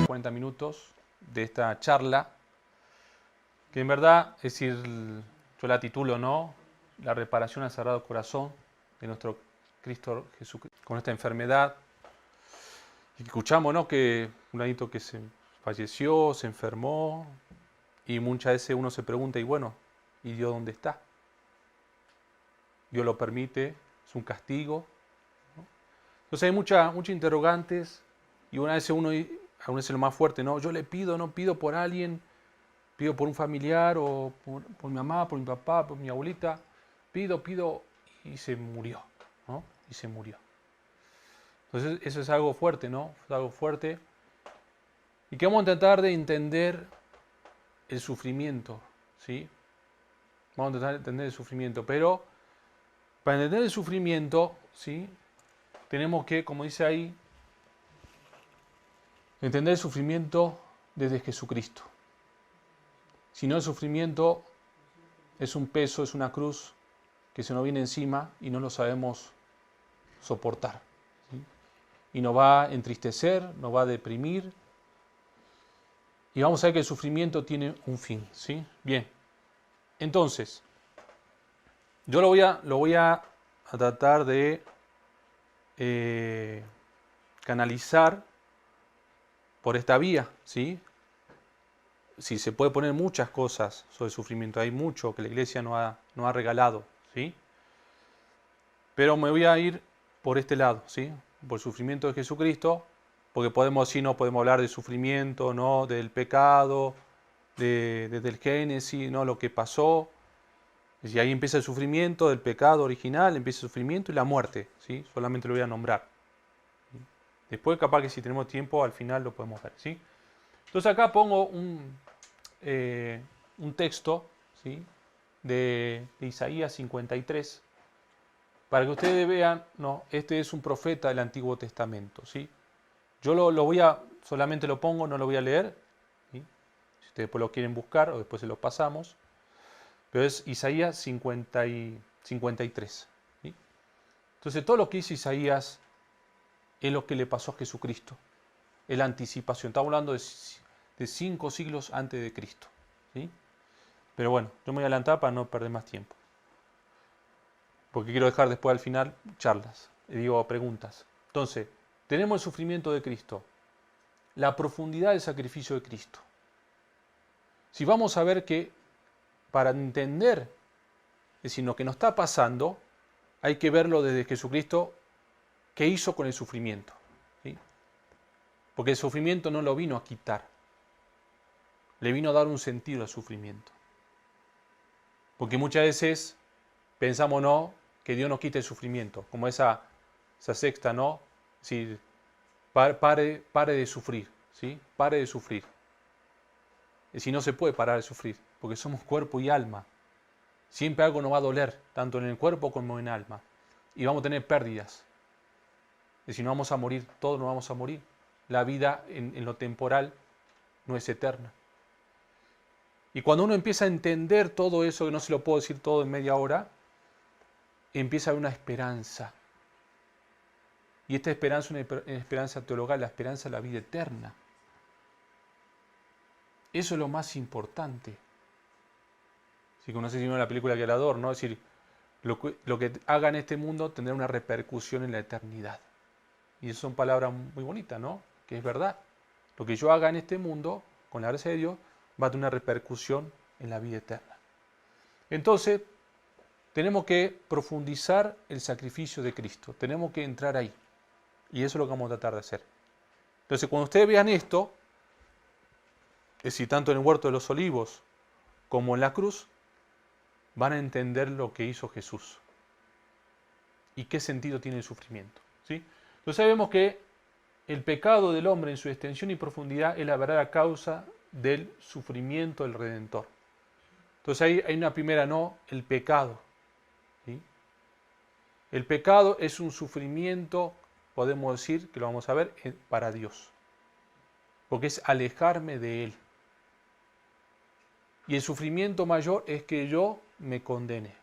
40 minutos de esta charla, que en verdad, es decir, yo la titulo, ¿no? La reparación al Sagrado Corazón de nuestro Cristo Jesucristo con esta enfermedad. Y escuchamos, ¿no? Que un adicto que se falleció, se enfermó, y muchas veces uno se pregunta, y bueno, ¿y Dios dónde está? Dios lo permite, es un castigo, ¿no? Entonces hay muchas interrogantes, y una vez uno, a veces lo más fuerte, ¿no? Yo le pido, no pido por alguien, pido por un familiar, o por mi mamá, por mi papá, por mi abuelita, pido, y se murió, ¿no? Y se murió. Entonces eso es algo fuerte, ¿no? Es algo fuerte. Y que vamos a tratar de entender el sufrimiento, ¿sí? Vamos a tratar de entender el sufrimiento, pero para entender el sufrimiento, ¿sí? Tenemos que, como dice ahí, entender el sufrimiento desde Jesucristo. Si no, el sufrimiento es un peso, es una cruz que se nos viene encima y no lo sabemos soportar, ¿sí? Y nos va a entristecer, nos va a deprimir. Y vamos a ver que el sufrimiento tiene un fin, ¿sí? Bien. Entonces, yo lo voy a tratar de canalizar por esta vía, ¿sí? Sí, se puede poner muchas cosas sobre el sufrimiento, hay mucho que la Iglesia nos ha regalado, ¿sí? Pero me voy a ir por este lado, ¿sí? Por el sufrimiento de Jesucristo, porque podemos, sí, no podemos hablar de sufrimiento, ¿no? Del pecado, desde el Génesis, ¿no? Lo que pasó. Y ahí empieza el sufrimiento del pecado original, empieza el sufrimiento y la muerte, ¿sí? Solamente lo voy a nombrar. Después, capaz que si tenemos tiempo, al final lo podemos ver, ¿sí? Entonces acá pongo un texto, ¿sí? de Isaías 53, para que ustedes vean, no, este es un profeta del Antiguo Testamento, ¿sí? Yo lo voy a, solamente lo pongo, no lo voy a leer, ¿sí? Si ustedes después lo quieren buscar o después se lo pasamos, pero es Isaías 53, ¿sí? Entonces todo lo que dice Isaías es lo que le pasó a Jesucristo, es la anticipación, estamos hablando de 5 siglos antes de Cristo, ¿sí? Pero bueno, yo me voy a adelantar para no perder más tiempo, porque quiero dejar después al final charlas, digo preguntas. Entonces, tenemos el sufrimiento de Cristo, la profundidad del sacrificio de Cristo. Si vamos a ver que para entender, es decir, lo que nos está pasando, hay que verlo desde Jesucristo, qué hizo con el sufrimiento, ¿sí? Porque el sufrimiento no lo vino a quitar, le vino a dar un sentido al sufrimiento. Porque muchas veces pensamos, ¿no?, que Dios nos quite el sufrimiento, como esa sexta, ¿no? Es decir, pare de sufrir, ¿sí? Pare de sufrir. Es decir, no se puede parar de sufrir, porque somos cuerpo y alma. Siempre algo nos va a doler, tanto en el cuerpo como en el alma. Y vamos a tener pérdidas. Es decir, no vamos a morir, todos nos vamos a morir. La vida en lo temporal no es eterna. Y cuando uno empieza a entender todo eso, que no se lo puedo decir todo en media hora, empieza a haber una esperanza. Y esta esperanza es una esperanza teologal, la esperanza de la vida eterna. Eso es lo más importante. Si conoces la película Gladiador, ¿no? Es decir, lo que haga en este mundo tendrá una repercusión en la eternidad. Y eso son palabras muy bonitas, ¿no? Que es verdad. Lo que yo haga en este mundo, con la gracia de Dios, va a tener una repercusión en la vida eterna. Entonces, tenemos que profundizar el sacrificio de Cristo. Tenemos que entrar ahí. Y eso es lo que vamos a tratar de hacer. Entonces, cuando ustedes vean esto, es decir, tanto en el Huerto de los Olivos como en la cruz, van a entender lo que hizo Jesús y qué sentido tiene el sufrimiento, ¿sí? Entonces vemos que el pecado del hombre en su extensión y profundidad es la verdadera causa del sufrimiento del Redentor. Entonces ahí hay una primera, no, el pecado, ¿sí? El pecado es un sufrimiento, podemos decir, que lo vamos a ver, para Dios, porque es alejarme de Él. Y el sufrimiento mayor es que yo me condene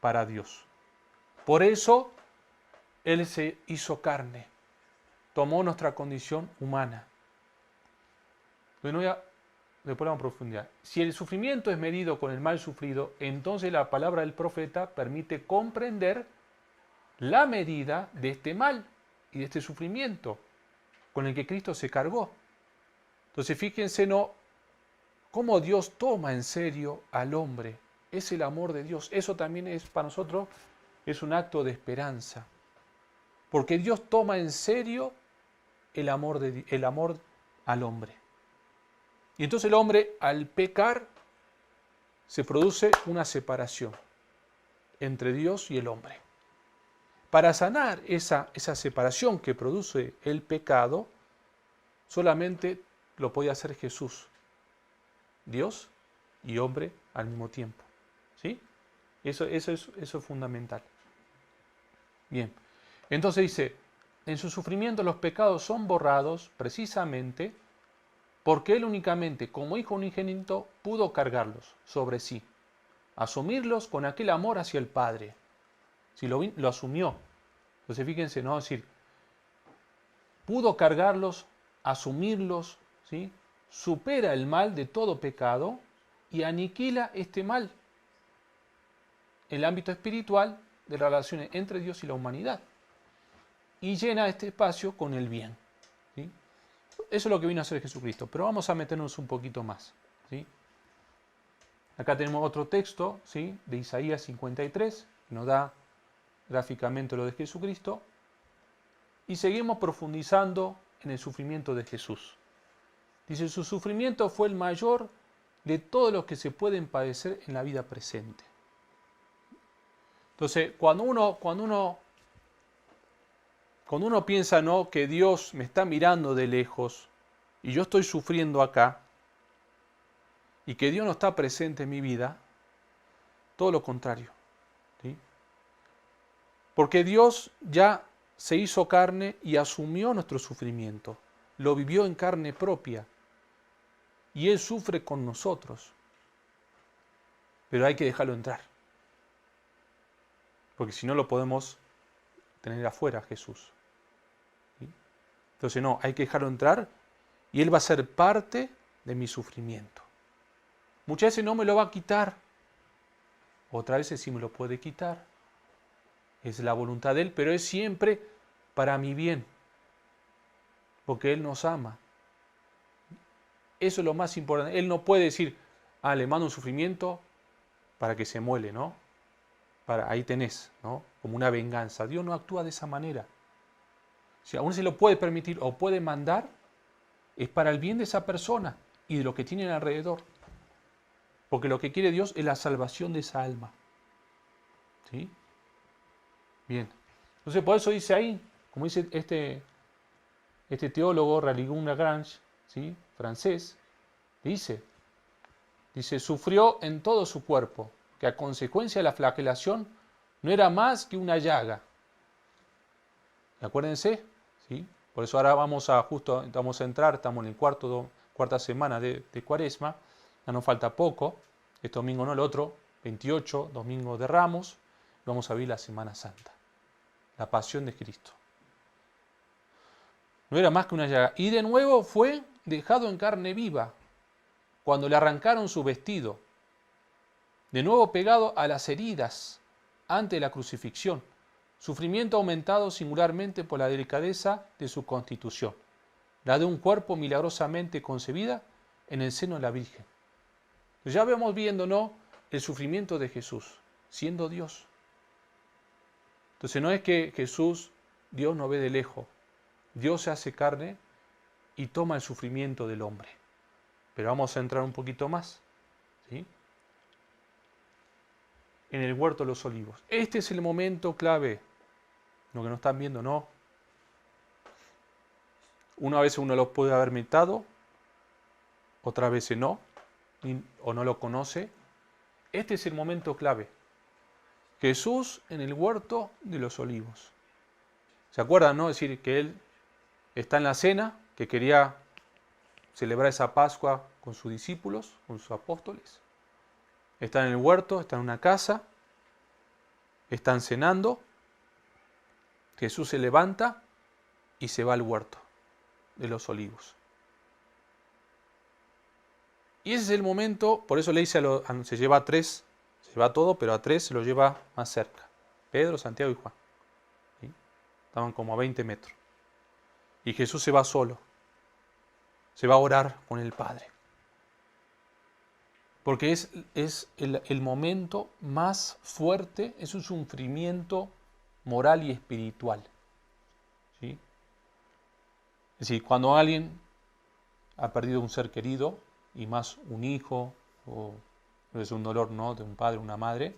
para Dios. Por eso Él se hizo carne, tomó nuestra condición humana Pero después vamos a profundizar. Si el sufrimiento es medido con el mal sufrido, entonces la palabra del profeta permite comprender la medida de este mal y de este sufrimiento con el que Cristo se cargó. Entonces fíjense, ¿no?, cómo Dios toma en serio al hombre. Es el amor de Dios. Eso también es para nosotros, es un acto de esperanza. Porque Dios toma en serio el amor al hombre. Y entonces el hombre, al pecar, se produce una separación entre Dios y el hombre. Para sanar esa separación que produce el pecado, solamente lo podía hacer Jesús, Dios y hombre al mismo tiempo. ¿Sí? Eso es fundamental. Bien, entonces dice, en su sufrimiento los pecados son borrados precisamente porque Él únicamente, como Hijo unigénito, pudo cargarlos sobre sí, asumirlos con aquel amor hacia el Padre. Si lo asumió. Entonces fíjense, ¿no? Es decir, pudo cargarlos, asumirlos, ¿sí? Supera el mal de todo pecado y aniquila este mal en el ámbito espiritual de las relaciones entre Dios y la humanidad. Y llena este espacio con el bien. ¿Sí? Eso es lo que vino a hacer Jesucristo. Pero vamos a meternos un poquito más. ¿Sí? Acá tenemos otro texto, ¿sí?, de Isaías 53, que nos da gráficamente lo de Jesucristo. Y seguimos profundizando en el sufrimiento de Jesús. Dice, su sufrimiento fue el mayor de todos los que se pueden padecer en la vida presente. Entonces, cuando uno piensa, ¿no?, que Dios me está mirando de lejos y yo estoy sufriendo acá y que Dios no está presente en mi vida, todo lo contrario. ¿Sí? Porque Dios ya se hizo carne y asumió nuestro sufrimiento, lo vivió en carne propia y Él sufre con nosotros, pero hay que dejarlo entrar, porque si no lo podemos tener afuera Jesús. ¿Sí? Entonces no, hay que dejarlo entrar y Él va a ser parte de mi sufrimiento. Muchas veces no me lo va a quitar, otras veces sí me lo puede quitar. Es la voluntad de Él, pero es siempre para mi bien, porque Él nos ama. Eso es lo más importante. Él no puede decir, le mando un sufrimiento para que se muele, ¿no? Ahí tenés, ¿no? Como una venganza. Dios no actúa de esa manera. Si aún se lo puede permitir o puede mandar, es para el bien de esa persona y de lo que tienen alrededor. Porque lo que quiere Dios es la salvación de esa alma. ¿Sí? Bien. Entonces por eso dice ahí, como dice este teólogo Ralligun Lagrange, ¿sí?, francés, dice, sufrió en todo su cuerpo, que a consecuencia de la flagelación no era más que una llaga. Acuérdense, ¿sí? Por eso ahora vamos a entrar, estamos en el cuarta semana de Cuaresma, ya nos falta poco, este domingo no, el otro, 28, domingo de Ramos, vamos a vivir la Semana Santa, la pasión de Cristo. No era más que una llaga. Y de nuevo fue dejado en carne viva, cuando le arrancaron su vestido. De nuevo pegado a las heridas ante la crucifixión. Sufrimiento aumentado singularmente por la delicadeza de su constitución, la de un cuerpo milagrosamente concebida en el seno de la Virgen. Ya vemos viendo, ¿no?, el sufrimiento de Jesús, siendo Dios. Entonces no es que Jesús, Dios no ve de lejos. Dios se hace carne y toma el sufrimiento del hombre. Pero vamos a entrar un poquito más, ¿sí?, en el huerto de los olivos. Este es el momento clave, lo que no están viendo, ¿no? Una vez uno lo puede haber meditado, otras veces no, o no lo conoce. Este es el momento clave. Jesús en el huerto de los olivos. ¿Se acuerdan, no? Es decir, que Él está en la cena, que quería celebrar esa Pascua con sus discípulos, con sus apóstoles. Están en el huerto, están en una casa, están cenando. Jesús se levanta y se va al huerto de los olivos. Y ese es el momento, por eso le dice, se lleva a tres, se lleva todo, pero a tres se lo lleva más cerca. Pedro, Santiago y Juan. ¿Sí? Estaban como a 20 metros. Y Jesús se va solo. Se va a orar con el Padre. Porque es el momento más fuerte, es un sufrimiento moral y espiritual. ¿Sí? Es decir, cuando alguien ha perdido un ser querido, y más un hijo, o es un dolor, ¿no?, de un padre o una madre,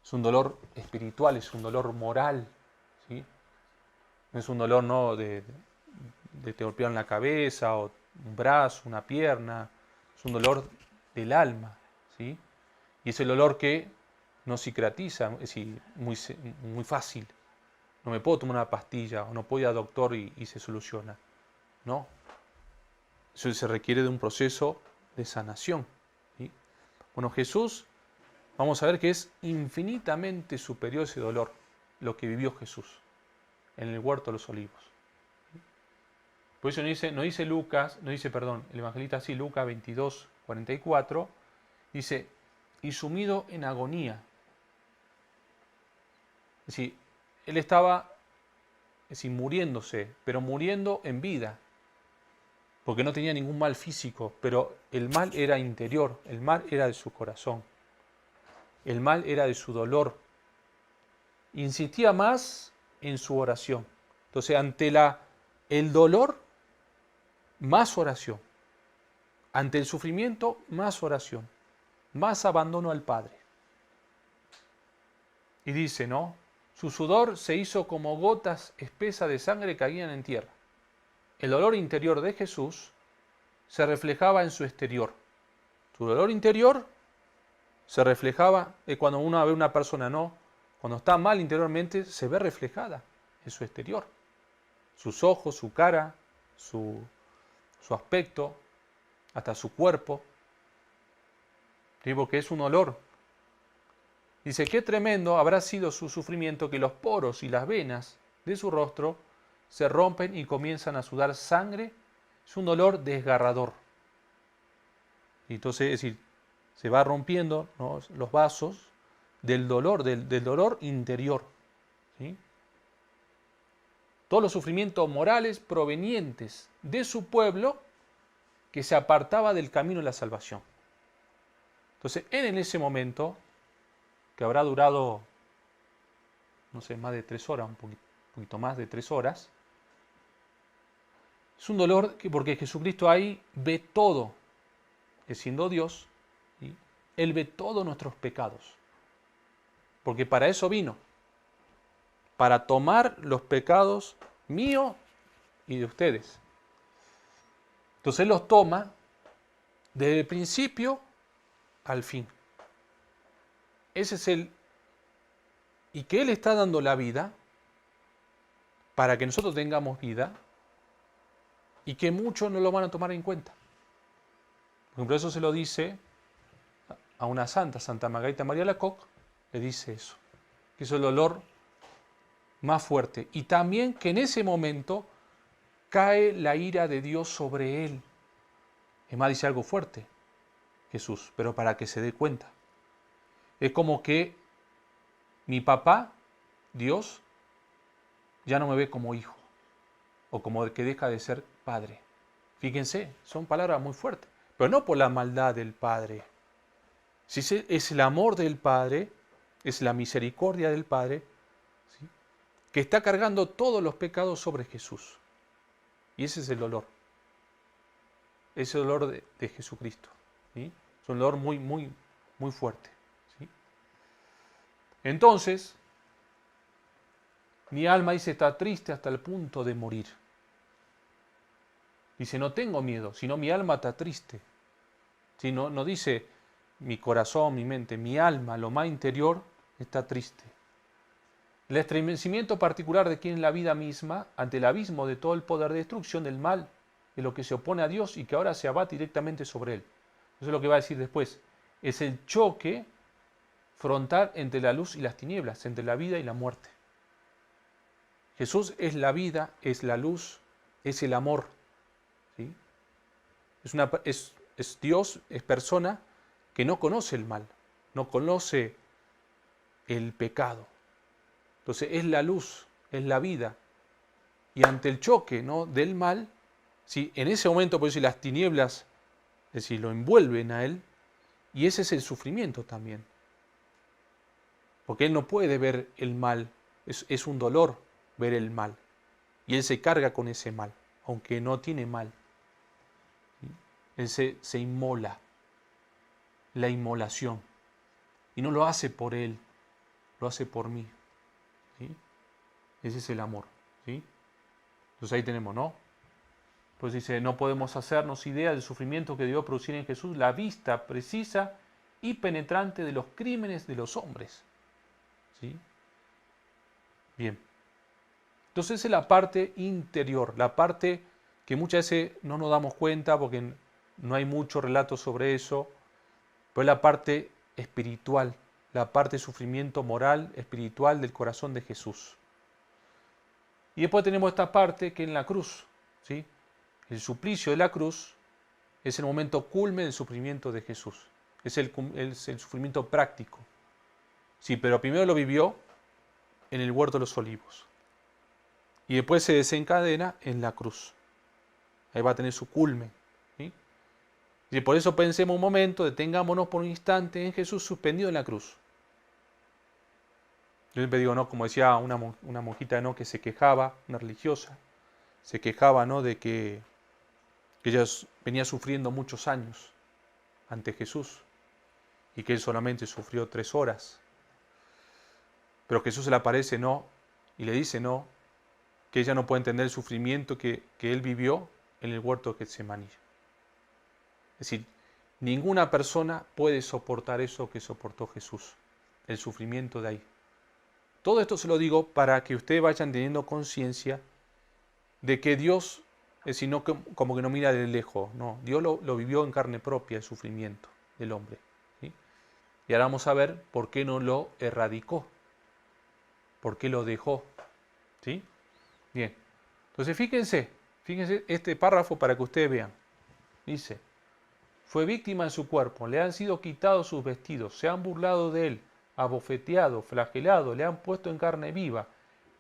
es un dolor espiritual, es un dolor moral, ¿sí? No es un dolor, ¿no?, de te golpearon la cabeza, o un brazo, una pierna, es un dolor del alma, ¿sí? Y es el dolor que no cicatriza, es decir, muy fácil. No me puedo tomar una pastilla, o no puedo ir al doctor y se soluciona. No. Eso se requiere de un proceso de sanación. ¿Sí? Bueno, Jesús, vamos a ver que es infinitamente superior ese dolor, lo que vivió Jesús en el huerto de los olivos. Por eso no dice Lucas, no dice, perdón, el evangelista así, Lucas 22, 44, dice, y sumido en agonía. Es decir, él estaba, es decir, muriéndose, pero muriendo en vida, porque no tenía ningún mal físico, pero el mal era interior, el mal era de su corazón, el mal era de su dolor. Insistía más en su oración. Entonces, ante el dolor, más oración. Ante el sufrimiento, más oración. Más abandono al Padre. Y dice, ¿no? Su sudor se hizo como gotas espesas de sangre que caían en tierra. El dolor interior de Jesús se reflejaba en su exterior. Su dolor interior se reflejaba cuando uno ve a una persona, ¿no? Cuando está mal interiormente, se ve reflejada en su exterior. Sus ojos, su cara, su aspecto, hasta su cuerpo. ¿Sí? Porque es un olor. Dice, qué tremendo habrá sido su sufrimiento que los poros y las venas de su rostro se rompen y comienzan a sudar sangre. Es un dolor desgarrador. Y entonces, es decir, se va rompiendo, ¿no?, los vasos del dolor, del dolor interior. ¿Sí? Todos los sufrimientos morales provenientes de su pueblo que se apartaba del camino de la salvación. Entonces, en ese momento, que habrá durado, no sé, más de 3 horas, un poquito más de 3 horas, es un dolor porque Jesucristo ahí ve todo, que siendo Dios, ¿sí?, Él ve todos nuestros pecados. Porque para eso vino, para tomar los pecados míos y de ustedes. Entonces Él los toma desde el principio al fin. Ese es y que Él está dando la vida para que nosotros tengamos vida y que muchos no lo van a tomar en cuenta. Por ejemplo, eso se lo dice a una santa, Santa Margarita María Alacoque, le dice eso, que es el dolor más fuerte. Y también que en ese momento cae la ira de Dios sobre Él. Es más, dice algo fuerte, Jesús, pero para que se dé cuenta. Es como que mi papá, Dios, ya no me ve como hijo, o como el que deja de ser padre. Fíjense, son palabras muy fuertes, pero no por la maldad del Padre. Si es el amor del Padre, es la misericordia del Padre, ¿sí?, que está cargando todos los pecados sobre Jesús. Y ese es el dolor. Ese dolor de Jesucristo. ¿Sí? Es un dolor muy, muy, muy fuerte. ¿Sí? Entonces, mi alma, dice, está triste hasta el punto de morir. Dice, no tengo miedo, sino mi alma está triste. ¿Sí? No dice mi corazón, mi mente, mi alma, lo más interior, está triste. El estremecimiento particular de quien es la vida misma ante el abismo de todo el poder de destrucción del mal, de lo que se opone a Dios y que ahora se abate directamente sobre él. Eso es lo que va a decir después. Es el choque frontal entre la luz y las tinieblas, entre la vida y la muerte. Jesús es la vida, es la luz, es el amor. ¿Sí? Dios es persona que no conoce el mal, no conoce el pecado. Entonces es la luz, es la vida. Y ante el choque, ¿no?, del mal, si en ese momento, por eso las tinieblas, es decir, lo envuelven a él, y ese es el sufrimiento también. Porque él no puede ver el mal, es un dolor ver el mal. Y él se carga con ese mal, aunque no tiene mal. Él se inmola, la inmolación. Y no lo hace por él, lo hace por mí. ¿Sí? Ese es el amor. ¿Sí? Entonces ahí tenemos, ¿no? Pues dice, no podemos hacernos idea del sufrimiento que debió producir en Jesús la vista precisa y penetrante de los crímenes de los hombres. ¿Sí? Bien. Entonces esa es la parte interior, la parte que muchas veces no nos damos cuenta porque no hay mucho relato sobre eso, pero es la parte espiritual, la parte de sufrimiento moral, espiritual del corazón de Jesús. Y después tenemos esta parte que en la cruz, ¿sí? El suplicio de la cruz es el momento culmen del sufrimiento de Jesús, es el sufrimiento práctico. Sí, pero primero lo vivió en el huerto de los olivos. Y después se desencadena en la cruz. Ahí va a tener su culmen. ¿Sí? Y por eso pensemos un momento, detengámonos por un instante en Jesús suspendido en la cruz. Yo siempre digo, ¿no?, como decía una monjita, ¿no?, que se quejaba, una religiosa, se quejaba, ¿no?, de que ella venía sufriendo muchos años ante Jesús y que él solamente sufrió 3 horas. Pero Jesús se le aparece, ¿no?, y le dice, ¿no?, que ella no puede entender el sufrimiento que él vivió en el huerto de Getsemaní. Es decir, ninguna persona puede soportar eso que soportó Jesús, el sufrimiento de ahí. Todo esto se lo digo para que ustedes vayan teniendo conciencia de que Dios, es decir, no como que no mira de lejos, no, Dios lo vivió en carne propia, el sufrimiento del hombre. ¿Sí? Y ahora vamos a ver por qué no lo erradicó, por qué lo dejó. ¿Sí? Bien, entonces fíjense este párrafo para que ustedes vean. Dice, fue víctima en su cuerpo, le han sido quitados sus vestidos, se han burlado de él, abofeteado, flagelado, le han puesto en carne viva,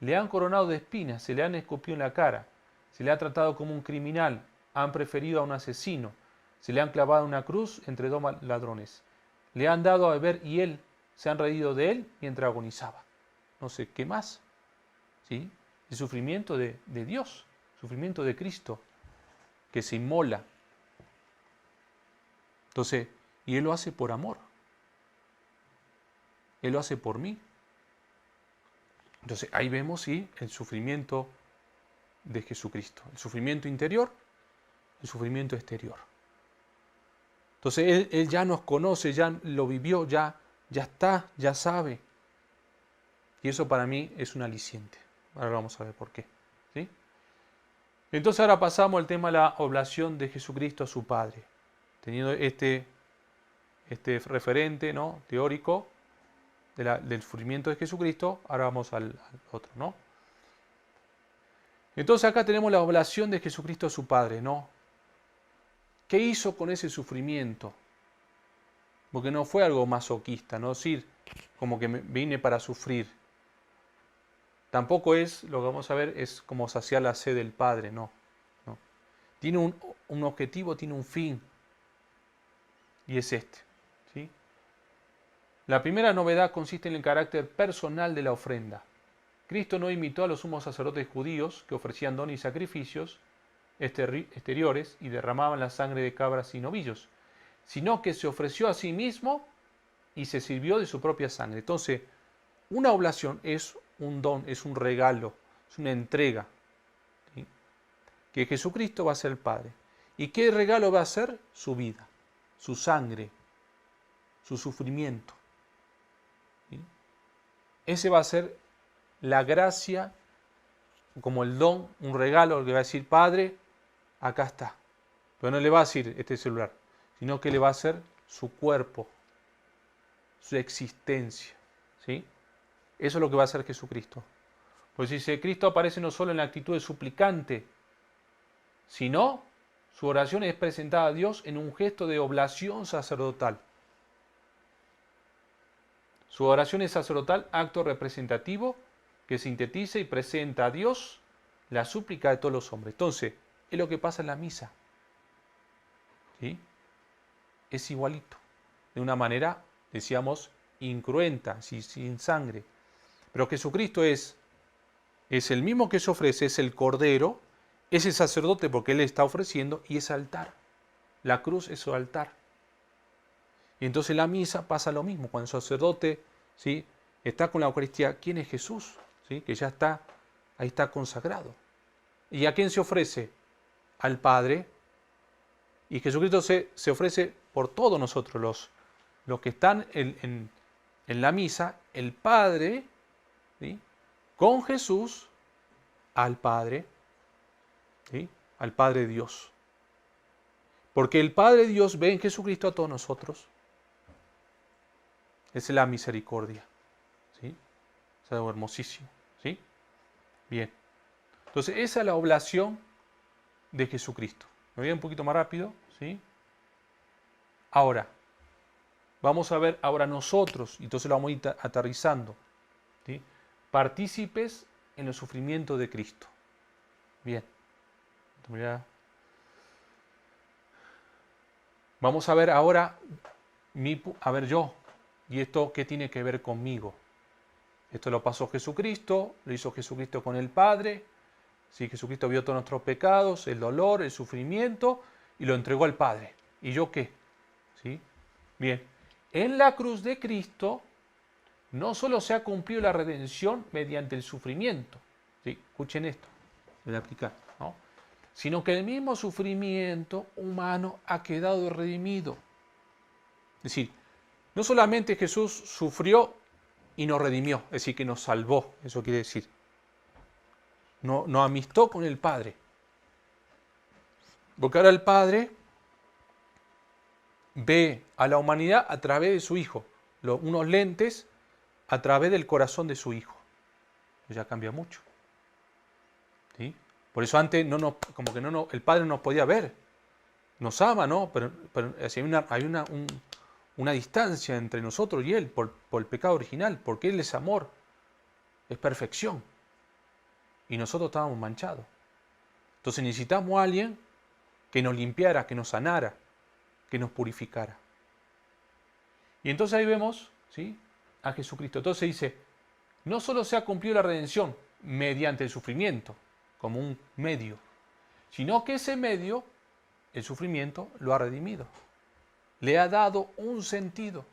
le han coronado de espinas, se le han escupido en la cara, se le ha tratado como un criminal, han preferido a un asesino, se le han clavado una cruz entre 2 ladrones, le han dado a beber y él, se han reído de él mientras agonizaba. No sé, ¿qué más? ¿Sí? El sufrimiento de Dios, el sufrimiento de Cristo, que se inmola. Entonces, y Él lo hace por amor. Él lo hace por mí. Entonces, ahí vemos, sí, el sufrimiento de Jesucristo. El sufrimiento interior, el sufrimiento exterior. Entonces, Él ya nos conoce, ya lo vivió, ya está, ya sabe. Y eso para mí es un aliciente. Ahora vamos a ver por qué. ¿Sí? Entonces ahora pasamos al tema de la oblación de Jesucristo a su Padre. Teniendo este referente, ¿no?, teórico del sufrimiento de Jesucristo, ahora vamos al otro, ¿no? Entonces acá tenemos la oblación de Jesucristo a su Padre, ¿no? ¿Qué hizo con ese sufrimiento? Porque no fue algo masoquista, no decir como que vine para sufrir. Tampoco es, lo que vamos a ver, es como saciar la sed del Padre, no. Tiene un objetivo, tiene un fin, y es este. ¿Sí? La primera novedad consiste en el carácter personal de la ofrenda. Cristo no imitó a los sumos sacerdotes judíos que ofrecían dones y sacrificios exteriores y derramaban la sangre de cabras y novillos, sino que se ofreció a sí mismo y se sirvió de su propia sangre. Entonces, una oblación es un don, es un regalo, es una entrega, ¿sí?, que Jesucristo va a ser el Padre. ¿Y qué regalo va a ser? Su vida, su sangre, su sufrimiento. ¿Sí? Ese va a ser la gracia, como el don, un regalo que va a decir, Padre, acá está. Pero no le va a decir este celular, sino que le va a hacer su cuerpo, su existencia. ¿Sí? Eso es lo que va a hacer Jesucristo. Pues dice, Cristo aparece no solo en la actitud de suplicante, sino Su oración es presentada a Dios en un gesto de oblación sacerdotal. Su oración es sacerdotal, acto representativo que sintetiza y presenta a Dios la súplica de todos los hombres. Entonces, es lo que pasa en la misa. ¿Sí? Es igualito. De una manera, decíamos, incruenta, sin sangre. Pero Jesucristo es el mismo que se ofrece, es el Cordero, es el sacerdote porque Él está ofreciendo y es altar. La cruz es su altar. Y entonces en la misa pasa lo mismo. Cuando el sacerdote, ¿sí?, está con la Eucaristía, ¿quién es Jesús? ¿Sí? Que ya está, ahí está consagrado. ¿Y a quién se ofrece? Al Padre. Y Jesucristo se ofrece por todos nosotros, los que están en la misa, el Padre, ¿sí?, con Jesús, al Padre, ¿sí?, al Padre Dios. Porque el Padre Dios ve en Jesucristo a todos nosotros. Esa es la misericordia. ¿Sí? Es algo hermosísimo. ¿Sí? Bien. Entonces, esa es la oblación de Jesucristo. Me voy un poquito más rápido. ¿Sí? Ahora, vamos a ver ahora nosotros, y entonces lo vamos a ir aterrizando. ¿Sí? Partícipes en el sufrimiento de Cristo. Bien. Vamos a ver ahora, yo, ¿y esto qué tiene que ver conmigo? Esto lo pasó Jesucristo, lo hizo Jesucristo con el Padre. Sí, Jesucristo vio todos nuestros pecados, el dolor, el sufrimiento, y lo entregó al Padre. ¿Y yo qué? ¿Sí? Bien, en la cruz de Cristo no solo se ha cumplido la redención mediante el sufrimiento, ¿sí? Escuchen esto, voy a aplicar, ¿no?, sino que el mismo sufrimiento humano ha quedado redimido. Es decir, no solamente Jesús sufrió y nos redimió, es decir, que nos salvó, eso quiere decir, nos amistó con el Padre. Porque ahora el Padre ve a la humanidad a través de su Hijo, unos lentes a través del corazón de su Hijo. Ya cambia mucho. ¿Sí? Por eso antes el Padre no nos podía ver. Nos ama, ¿no? Pero hay una distancia entre nosotros y Él por el pecado original, porque Él es amor, es perfección. Y nosotros estábamos manchados. Entonces necesitamos a alguien que nos limpiara, que nos sanara, que nos purificara. Y entonces ahí vemos, ¿sí?, a Jesucristo. Entonces dice, no solo se ha cumplido la redención mediante el sufrimiento, como un medio, sino que ese medio, el sufrimiento, lo ha redimido. Le ha dado un sentido.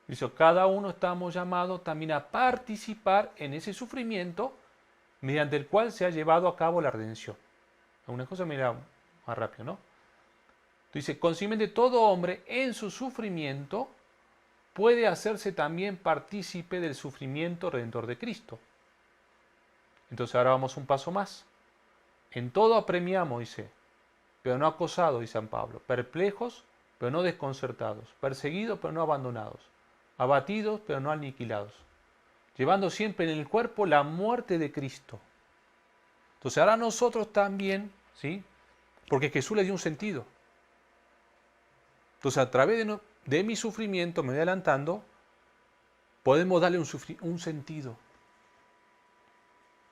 Dice, cada uno estamos llamados también a participar en ese sufrimiento mediante el cual se ha llevado a cabo la redención. Algunas cosas me irán más rápido, ¿no? Dice, consiguientemente todo hombre en su sufrimiento puede hacerse también partícipe del sufrimiento redentor de Cristo. Entonces ahora vamos un paso más. En todo apremiamos, dice, pero no acosados, dice San Pablo, perplejos, pero no desconcertados, perseguidos, pero no abandonados, abatidos, pero no aniquilados, llevando siempre en el cuerpo la muerte de Cristo. Entonces ahora nosotros también, ¿sí?, porque Jesús le dio un sentido. Entonces a través de mi sufrimiento, me voy adelantando, podemos darle un sentido.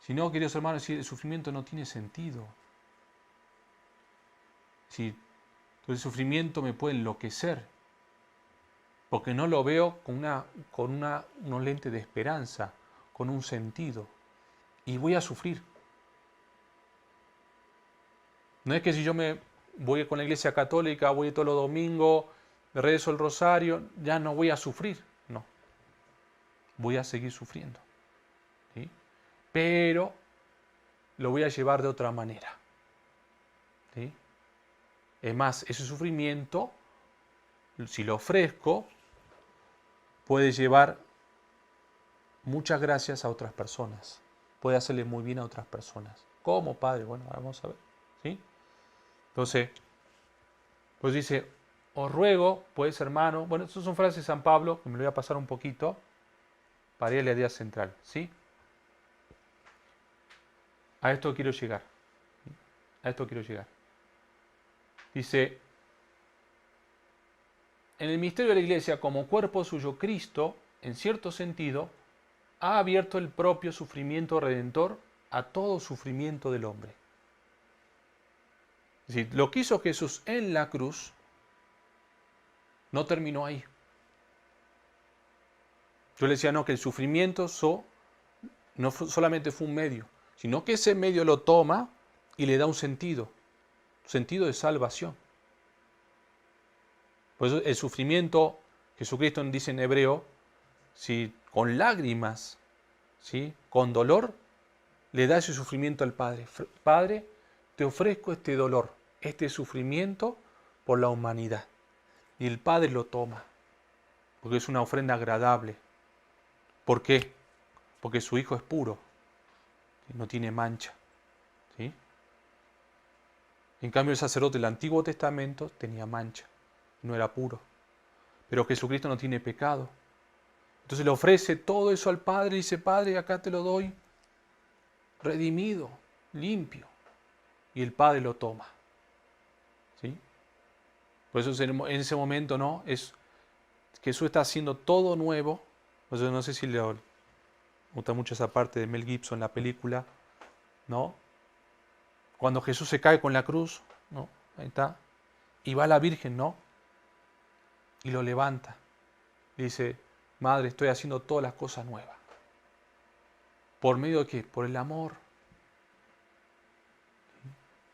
Si no, queridos hermanos, el sufrimiento no tiene sentido. Entonces el sufrimiento me puede enloquecer, porque no lo veo con unos lentes de esperanza, con un sentido. Y voy a sufrir. No es que si yo me voy con la iglesia católica, voy todos los domingos, rezo el rosario, ya no voy a sufrir. No. Voy a seguir sufriendo. ¿Sí? Pero lo voy a llevar de otra manera. ¿Sí? Es más, ese sufrimiento, si lo ofrezco, puede llevar muchas gracias a otras personas. Puede hacerle muy bien a otras personas. ¿Cómo, Padre? Bueno, vamos a ver. ¿Sí? Entonces, pues dice, os ruego, pues hermano, bueno, estas son frases de San Pablo, que me lo voy a pasar un poquito, para ir a la idea central. ¿Sí? A esto quiero llegar. A esto quiero llegar. Dice, en el misterio de la Iglesia, como cuerpo suyo, Cristo, en cierto sentido, ha abierto el propio sufrimiento redentor a todo sufrimiento del hombre. Es decir, lo que hizo Jesús en la cruz no terminó ahí. Yo le decía, no, que el sufrimiento no solamente fue un medio, sino que ese medio lo toma y le da un sentido de salvación. Por eso el sufrimiento, Jesucristo dice en hebreo, ¿sí? Con lágrimas, ¿sí? Con dolor, le da ese sufrimiento al Padre. Padre, te ofrezco este dolor, este sufrimiento por la humanidad. Y el Padre lo toma, porque es una ofrenda agradable. ¿Por qué? Porque su Hijo es puro, ¿sí? No tiene mancha. ¿Sí? En cambio el sacerdote del Antiguo Testamento tenía mancha, no era puro. Pero Jesucristo no tiene pecado. Entonces le ofrece todo eso al Padre y dice, Padre, acá te lo doy, redimido, limpio. Y el Padre lo toma. ¿Sí? Por eso en ese momento, ¿no? Jesús está haciendo todo nuevo. Por eso no sé si le gusta mucho esa parte de Mel Gibson en la película, ¿no? Cuando Jesús se cae con la cruz, ¿no? Ahí está. Y va la Virgen, ¿no? Y lo levanta. Y dice, Madre, estoy haciendo todas las cosas nuevas. ¿Por medio de qué? Por el amor.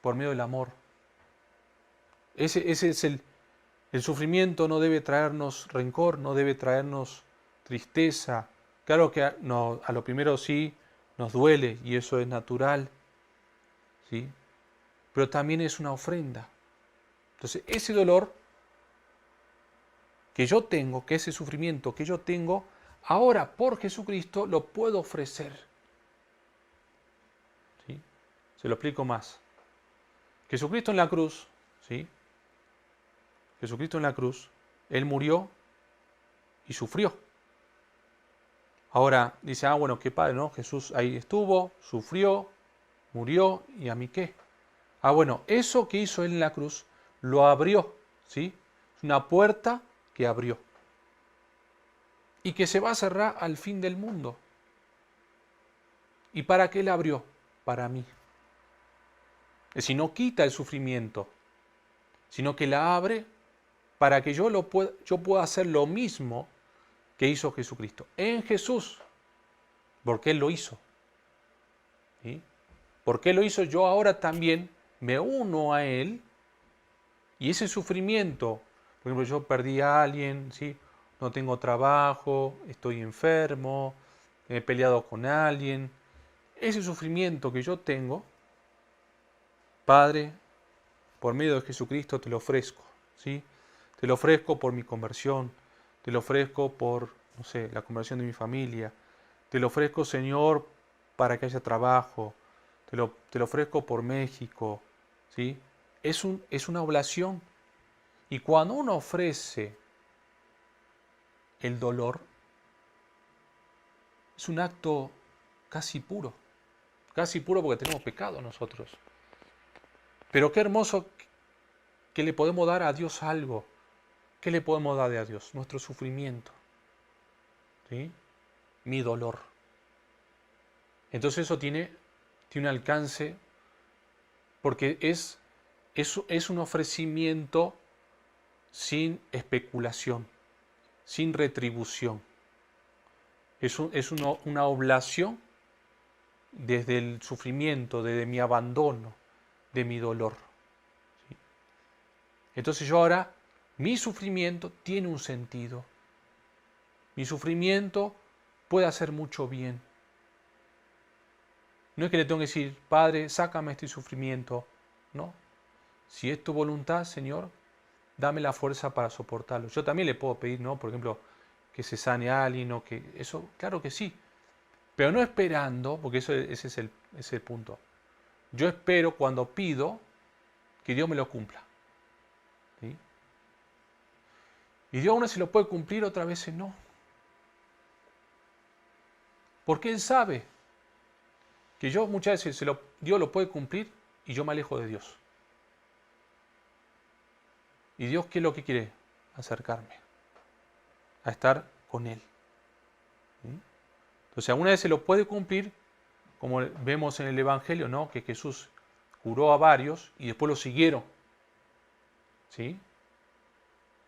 Por medio del amor. Ese es el sufrimiento, no debe traernos rencor, no debe traernos tristeza. Claro que a lo primero sí nos duele y eso es natural, ¿sí? Pero también es una ofrenda. Entonces, ese dolor que yo tengo, que ese sufrimiento que yo tengo, ahora por Jesucristo lo puedo ofrecer. ¿Sí? Se lo explico más. Jesucristo en la cruz, ¿sí? Jesucristo en la cruz, Él murió y sufrió. Ahora dice, bueno, qué padre, ¿no? Jesús ahí estuvo, sufrió, murió, ¿y a mí qué? Bueno, eso que hizo Él en la cruz, lo abrió, ¿sí? Es una puerta que abrió. Y que se va a cerrar al fin del mundo. ¿Y para qué la abrió? Para mí. Es decir, no quita el sufrimiento, sino que la abre para que yo pueda hacer lo mismo que hizo Jesucristo. En Jesús, porque Él lo hizo. ¿Sí? Porque Él lo hizo, yo ahora también me uno a Él y ese sufrimiento, por ejemplo, yo perdí a alguien, ¿sí? No tengo trabajo, estoy enfermo, he peleado con alguien. Ese sufrimiento que yo tengo, Padre, por medio de Jesucristo te lo ofrezco, ¿sí? Te lo ofrezco por mi conversión, te lo ofrezco por, no sé, la conversión de mi familia, te lo ofrezco, Señor, para que haya trabajo, te lo ofrezco por México, ¿sí? Es una oblación. Y cuando uno ofrece el dolor, es un acto casi puro porque tenemos pecado nosotros. Pero qué hermoso que le podemos dar a Dios algo. ¿Qué le podemos dar a Dios? Nuestro sufrimiento, ¿sí? Mi dolor. Entonces eso tiene un alcance porque es un ofrecimiento sin especulación, sin retribución. Es una oblación desde el sufrimiento, desde mi abandono, de mi dolor. ¿Sí? Entonces yo ahora, mi sufrimiento tiene un sentido. Mi sufrimiento puede hacer mucho bien. No es que le tengo que decir, Padre, sácame este sufrimiento. No. Si es tu voluntad, Señor, dame la fuerza para soportarlo. Yo también le puedo pedir, ¿no? Por ejemplo, que se sane a alguien o que eso, claro que sí. Pero no esperando, porque ese es el punto. Yo espero cuando pido que Dios me lo cumpla. ¿Sí? Y Dios una se lo puede cumplir, otras veces no. Porque Él sabe que yo muchas veces Dios lo puede cumplir y yo me alejo de Dios. ¿Y Dios qué es lo que quiere? Acercarme, a estar con Él. ¿Sí? Entonces, alguna vez se lo puede cumplir, como vemos en el Evangelio, ¿no? Que Jesús curó a varios y después lo siguieron. ¿Sí?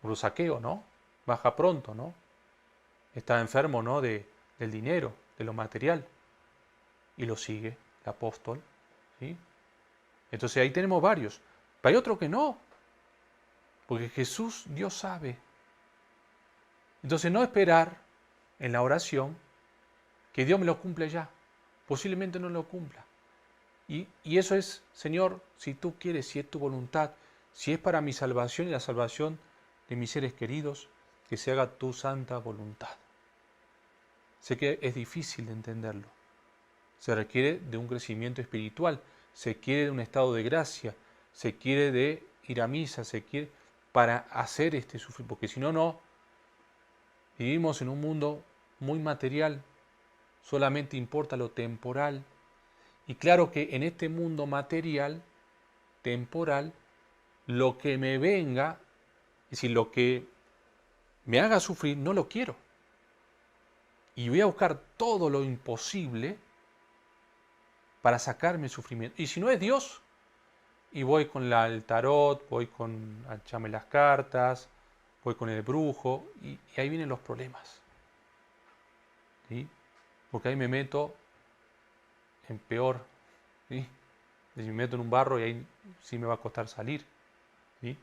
Por saqueo, ¿no? Baja pronto, ¿no? Está enfermo, ¿no? Del dinero, de lo material. Y lo sigue el apóstol. ¿Sí? Entonces ahí tenemos varios. Pero hay otro que no. Porque Jesús, Dios sabe. Entonces no esperar en la oración que Dios me lo cumpla ya. Posiblemente no lo cumpla. Y eso es, Señor, si tú quieres, si es tu voluntad, si es para mi salvación y la salvación de mis seres queridos, que se haga tu santa voluntad. Sé que es difícil de entenderlo. Se requiere de un crecimiento espiritual, se quiere de un estado de gracia, se quiere de ir a misa, se quiere para hacer este sufrimiento, porque si no, no. Vivimos en un mundo muy material, solamente importa lo temporal. Y claro que en este mundo material, temporal, lo que me venga, es decir, lo que me haga sufrir, no lo quiero. Y voy a buscar todo lo imposible para sacarme el sufrimiento. Y si no es Dios, y voy con el tarot, voy con a echarme las cartas, voy con el brujo, y ahí vienen los problemas. ¿Sí? Porque ahí me meto en peor. ¿Sí? Me meto en un barro y ahí sí me va a costar salir. ¿Sí?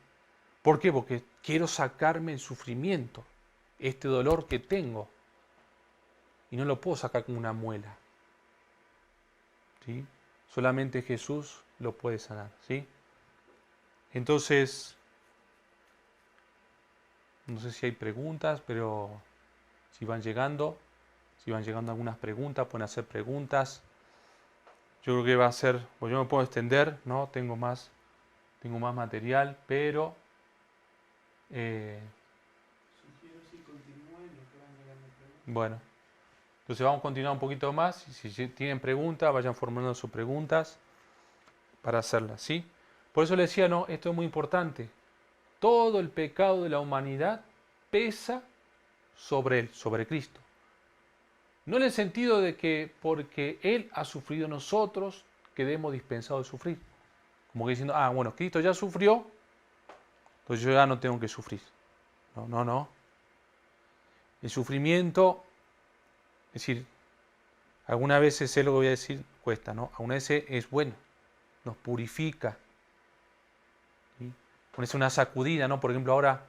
¿Por qué? Porque quiero sacarme el sufrimiento, este dolor que tengo. Y no lo puedo sacar como una muela. ¿Sí? Solamente Jesús lo puede sanar. ¿Sí? Entonces, no sé si hay preguntas, pero si van llegando algunas preguntas, pueden hacer preguntas. Yo creo que va a ser, pues yo me puedo extender, ¿no? Tengo más material, pero bueno. Entonces vamos a continuar un poquito más. Si tienen preguntas, vayan formulando sus preguntas para hacerlas, ¿sí? Por eso les decía, no, esto es muy importante. Todo el pecado de la humanidad pesa sobre Él, sobre Cristo. No en el sentido de que porque Él ha sufrido nosotros, quedemos dispensados de sufrir. Como que diciendo, bueno, Cristo ya sufrió, entonces yo ya no tengo que sufrir. No, no, no. El sufrimiento, es decir, algunas veces sé lo que voy a decir, cuesta, ¿no? Algunas veces es bueno, nos purifica. ¿Sí? Ponerse una sacudida, ¿no? Por ejemplo, ahora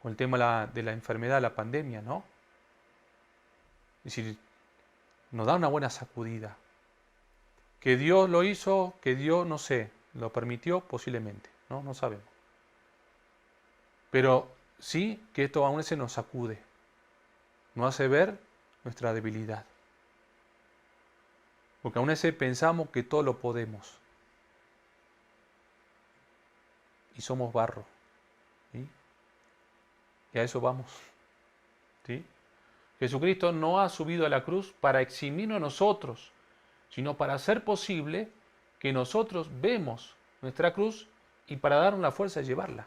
con el tema de la enfermedad, la pandemia, ¿no? Es decir, nos da una buena sacudida. Que Dios lo hizo, que Dios, no sé, lo permitió, posiblemente, ¿no? No sabemos. Pero sí que esto aún se nos sacude, nos hace ver nuestra debilidad. Porque aún así pensamos que todo lo podemos. Y somos barro. ¿Sí? Y a eso vamos. ¿Sí? Jesucristo no ha subido a la cruz para eximirnos a nosotros, sino para hacer posible que nosotros vemos nuestra cruz y para darnos la fuerza de llevarla.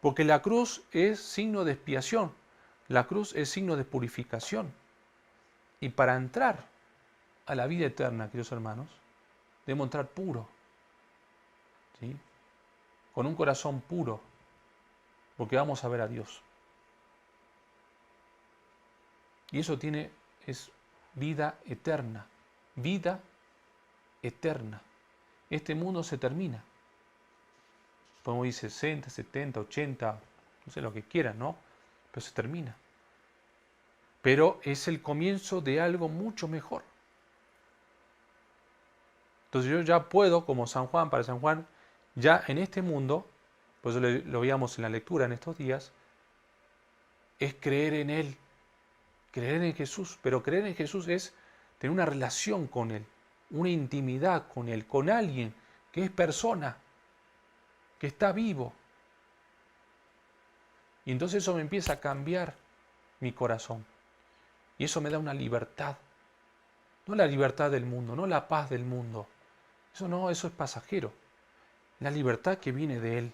Porque la cruz es signo de expiación, la cruz es signo de purificación. Y para entrar a la vida eterna, queridos hermanos, debemos entrar puro, ¿sí? Con un corazón puro, porque vamos a ver a Dios. Y eso es vida eterna, vida eterna. Este mundo se termina. Podemos ir 60, 70, 80, no sé lo que quieran, ¿no? Pero se termina. Pero es el comienzo de algo mucho mejor. Entonces yo ya puedo, como San Juan, para San Juan, ya en este mundo, pues lo veíamos en la lectura en estos días, es creer en Él, creer en Jesús. Pero creer en Jesús es tener una relación con Él, una intimidad con Él, con alguien que es persona, que está vivo. Y entonces eso me empieza a cambiar mi corazón. Y eso me da una libertad. No la libertad del mundo, no la paz del mundo, Eso no, eso es pasajero. La libertad que viene de Él.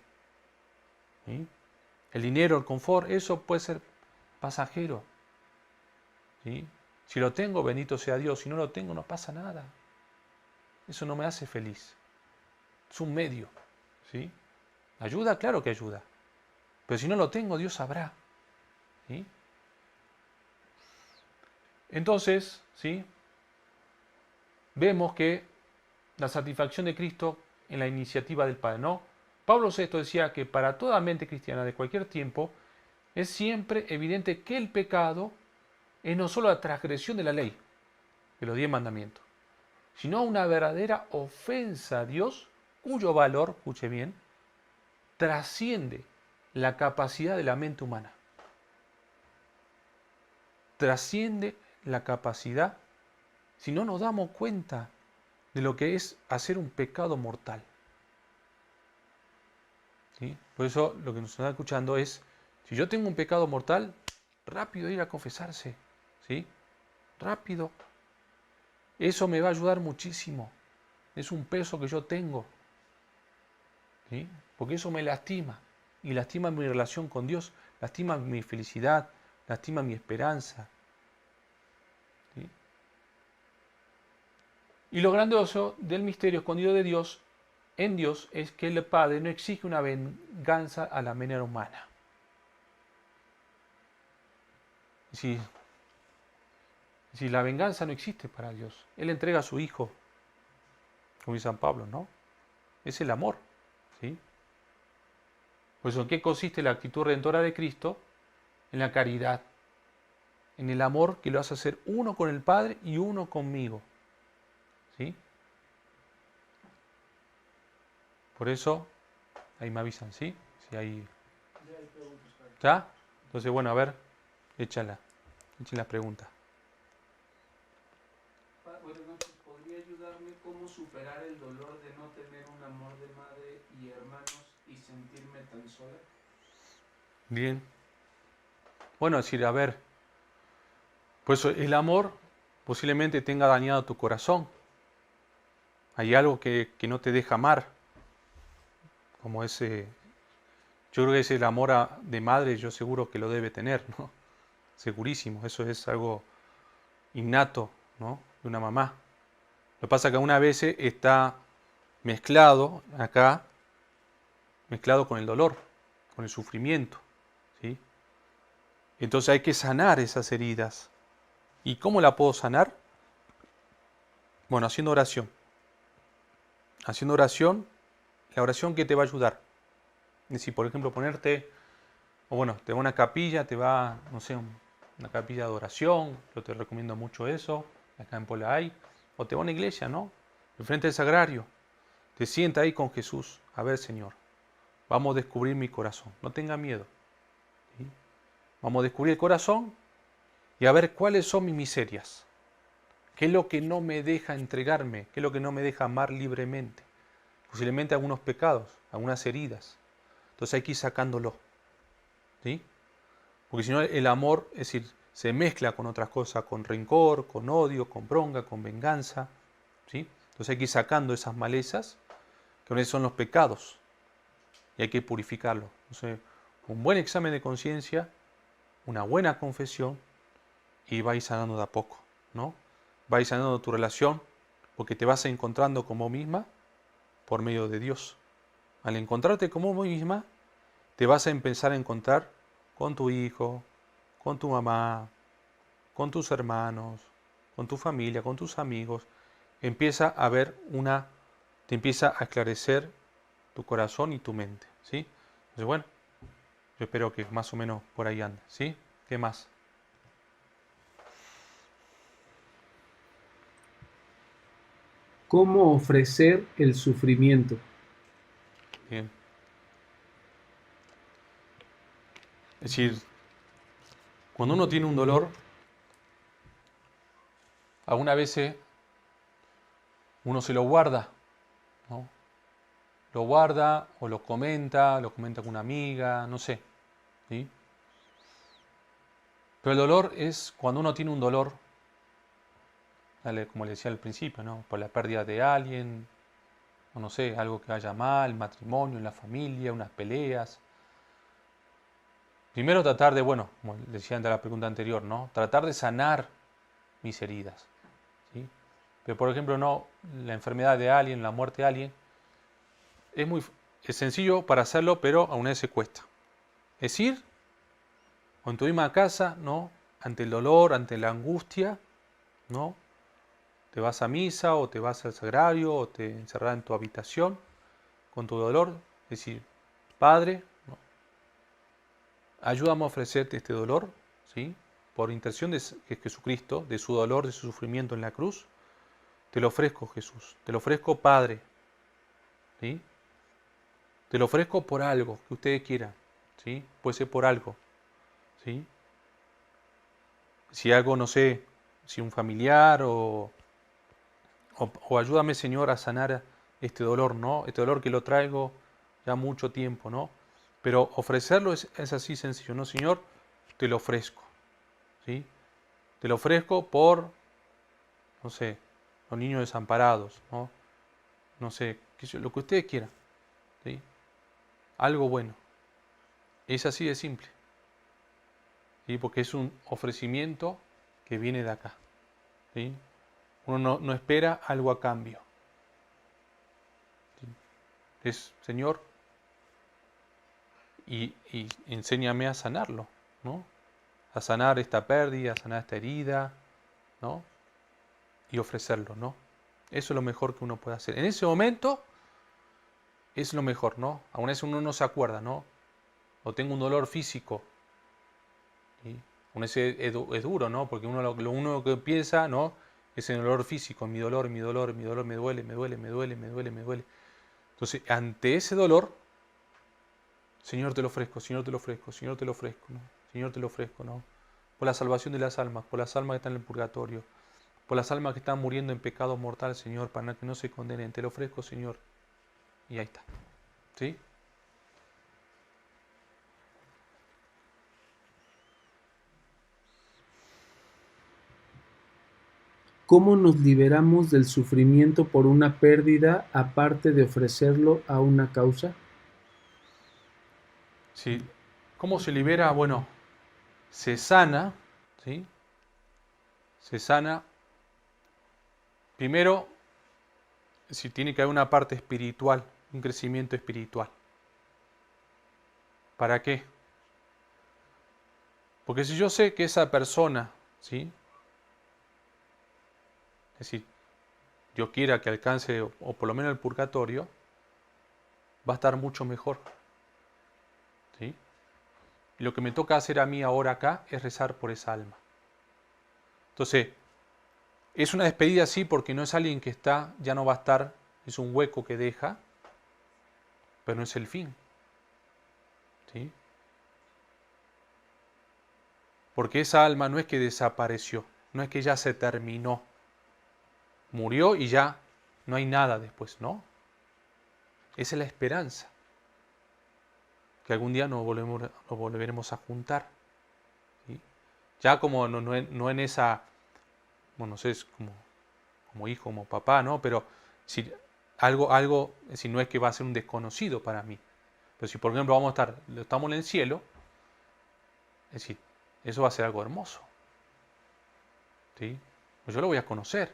¿Sí? El dinero, el confort, eso puede ser pasajero. ¿Sí? Si lo tengo, bendito sea Dios. Si no lo tengo, no pasa nada. Eso no me hace feliz. Es un medio. ¿Sí? ¿Ayuda? Claro que ayuda. Pero si no lo tengo, Dios sabrá. ¿Sí? Entonces, ¿sí? Vemos que la satisfacción de Cristo en la iniciativa del Padre, ¿no? Pablo VI decía que para toda mente cristiana de cualquier tiempo es siempre evidente que el pecado es no solo la transgresión de la ley, de los 10 mandamientos, sino una verdadera ofensa a Dios cuyo valor, escuche bien, trasciende la capacidad de la mente humana. Trasciende la capacidad si no nos damos cuenta de lo que es hacer un pecado mortal. ¿Sí? Por eso lo que nos está escuchando es, si yo tengo un pecado mortal, rápido ir a confesarse. ¿Sí? Rápido. Eso me va a ayudar muchísimo. Es un peso que yo tengo. ¿Sí? Porque eso me lastima. Y lastima mi relación con Dios, lastima mi felicidad, lastima mi esperanza. ¿Sí? Y lo grandioso del misterio escondido de Dios, en Dios, es que el Padre no exige una venganza a la manera humana. Si la venganza no existe para Dios, Él entrega a su Hijo, como dice San Pablo, ¿no? Es el amor, ¿sí? Por eso, ¿en qué consiste la actitud redentora de Cristo? En la caridad, en el amor que lo hace hacer uno con el Padre y uno conmigo, ¿sí? Por eso, ahí me avisan, ¿sí? Si hay... ¿Ya? Entonces, bueno, a ver, echen las preguntas. Buenas noches, ¿podría ayudarme cómo superar el dolor de no tener un amor de madre y hermanos y sentirme tan sola? Bien. Bueno, decir, a ver, pues el amor posiblemente tenga dañado tu corazón. Hay algo que no te deja amar, como ese, yo creo que ese el amor de madre, yo seguro que lo debe tener, ¿no? Segurísimo, eso es algo innato, ¿no? De una mamá. Lo que pasa es que una vez está mezclado acá, mezclado con el dolor, con el sufrimiento, ¿sí? Entonces hay que sanar esas heridas. ¿Y cómo la puedo sanar? Bueno, haciendo oración. Haciendo oración, la oración que te va a ayudar. Es decir, por ejemplo, ponerte, o bueno, te va a una capilla, te va, no sé, una capilla de oración, yo te recomiendo mucho eso, acá en Puebla hay, o te va a una iglesia, ¿no? Enfrente del sagrario, te sienta ahí con Jesús, a ver, Señor, vamos a descubrir mi corazón, no tenga miedo, ¿sí? Vamos a descubrir el corazón y a ver cuáles son mis miserias, qué es lo que no me deja entregarme, qué es lo que no me deja amar libremente, posiblemente algunos pecados, algunas heridas, entonces hay que ir sacándolo, ¿sí? Porque si no el amor, es decir, se mezcla con otras cosas, con rencor, con odio, con bronca, con venganza, ¿sí? Entonces hay que ir sacando esas malezas, que son los pecados, y hay que purificarlo. Entonces, un buen examen de conciencia, una buena confesión, y vais sanando de a poco, ¿no? Vais sanando tu relación, porque te vas encontrando como misma por medio de Dios. Al encontrarte como misma, te vas a empezar a encontrar con tu hijo, con tu mamá, con tus hermanos, con tu familia, con tus amigos. Empieza a haber te empieza a esclarecer tu corazón y tu mente, ¿sí? Entonces, bueno, yo espero que más o menos por ahí ande, ¿sí? ¿Qué más? ¿Cómo ofrecer el sufrimiento? Bien. Es decir, cuando uno tiene un dolor, algunas veces uno se lo guarda, ¿no? Lo guarda o lo comenta con una amiga, no sé, ¿sí? Pero el dolor es cuando uno tiene un dolor, como le decía al principio, ¿no? Por la pérdida de alguien, o no sé, algo que vaya mal, matrimonio, en la familia, unas peleas. Primero tratar de, bueno, como decía antes la pregunta anterior, ¿no? Tratar de sanar mis heridas, ¿sí? Pero por ejemplo, no, la enfermedad de alguien, la muerte de alguien, es sencillo para hacerlo, pero aún así cuesta. Es ir con tu misma casa, ¿no? Ante el dolor, ante la angustia, ¿no? Te vas a misa o te vas al sagrario o te encerrás en tu habitación con tu dolor, decir, Padre, ¿no? Ayúdame a ofrecerte este dolor, ¿sí? Por intención de Jesucristo, de su dolor, de su sufrimiento en la cruz, te lo ofrezco, Jesús, te lo ofrezco, Padre, ¿sí? Te lo ofrezco por algo que ustedes quieran, ¿sí? Puede ser por algo, ¿sí? Si algo, no sé, si un familiar o ayúdame, Señor, a sanar este dolor, ¿no? Este dolor que lo traigo ya mucho tiempo, ¿no? Pero ofrecerlo es así sencillo, ¿no? Señor, te lo ofrezco, ¿sí? Te lo ofrezco por, no sé, los niños desamparados, ¿no? No sé, lo que ustedes quieran, ¿sí? Algo bueno. Es así de simple, ¿sí? Porque es un ofrecimiento que viene de acá, ¿sí? Uno no espera algo a cambio, ¿sí? Es, Señor, y enséñame a sanarlo, ¿no? A sanar esta pérdida, a sanar esta herida, ¿no? Y ofrecerlo, ¿no? Eso es lo mejor que uno puede hacer. En ese momento es lo mejor, ¿no? Aún así uno no se acuerda, ¿no? O tengo un dolor físico, ¿sí? Aún así es duro, ¿no? Porque uno lo uno que piensa, ¿no? Es el dolor físico, mi dolor, mi dolor, mi dolor, me duele, me duele, me duele, me duele, me duele. Entonces, ante ese dolor, Señor, te lo ofrezco, Señor, te lo ofrezco, Señor, te lo ofrezco, ¿no? Señor, te lo ofrezco, ¿no? Por la salvación de las almas, por las almas que están en el purgatorio, por las almas que están muriendo en pecado mortal, Señor, para que no se condenen. Te lo ofrezco, Señor. Y ahí está. ¿Sí? ¿Cómo nos liberamos del sufrimiento por una pérdida aparte de ofrecerlo a una causa? Sí. ¿Cómo se libera? Bueno, se sana, ¿sí? Se sana. Primero, si tiene que haber una parte espiritual, un crecimiento espiritual. ¿Para qué? Porque si yo sé que esa persona, ¿sí? Es decir, Dios quiera que alcance o por lo menos el purgatorio, va a estar mucho mejor, ¿sí? Y lo que me toca hacer a mí ahora acá es rezar por esa alma. Entonces, es una despedida sí porque no es alguien que está, ya no va a estar, es un hueco que deja, pero no es el fin, ¿sí? Porque esa alma no es que desapareció, no es que ya se terminó, murió y ya no hay nada después, ¿no? Esa es la esperanza, que algún día nos volveremos a juntar, ¿sí? Ya como no en esa, bueno, no sé, es como hijo, como papá, ¿no? Pero si si no es que va a ser un desconocido para mí. Pero si por ejemplo estamos en el cielo, es decir, eso va a ser algo hermoso, ¿sí? Pues yo lo voy a conocer.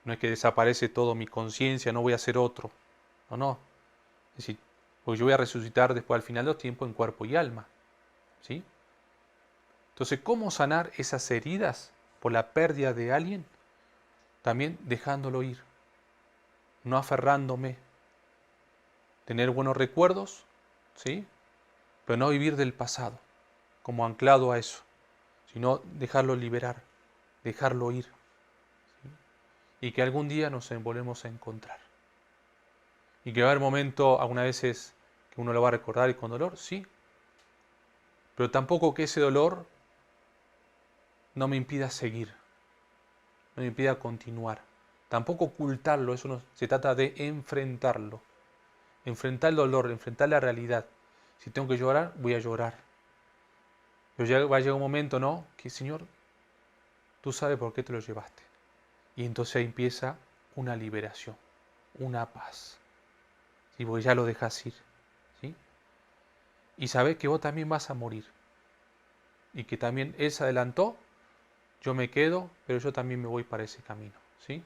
No es que desaparece todo mi conciencia, no voy a ser otro. No, no. Es decir, porque yo voy a resucitar después al final de los tiempos en cuerpo y alma, ¿sí? Entonces, ¿cómo sanar esas heridas por la pérdida de alguien? También dejándolo ir, no aferrándome, tener buenos recuerdos, ¿sí? Pero no vivir del pasado, como anclado a eso, sino dejarlo liberar, dejarlo ir, ¿sí? Y que algún día nos volvemos a encontrar. Y que va a haber momentos, algunas veces, que uno lo va a recordar y con dolor, sí, pero tampoco que ese dolor no me impida seguir, no me impida continuar. Tampoco ocultarlo, eso no, se trata de enfrentarlo. Enfrentar el dolor, enfrentar la realidad. Si tengo que llorar, voy a llorar. Pero va a llegar un momento, ¿no? Que Señor, tú sabes por qué te lo llevaste. Y entonces ahí empieza una liberación. una paz. ¿Sí? Porque ya lo dejas ir. ¿Sí? Y sabés que vos también vas a morir. Y que también Él se adelantó, yo me quedo, pero yo también me voy para ese camino. ¿Sí?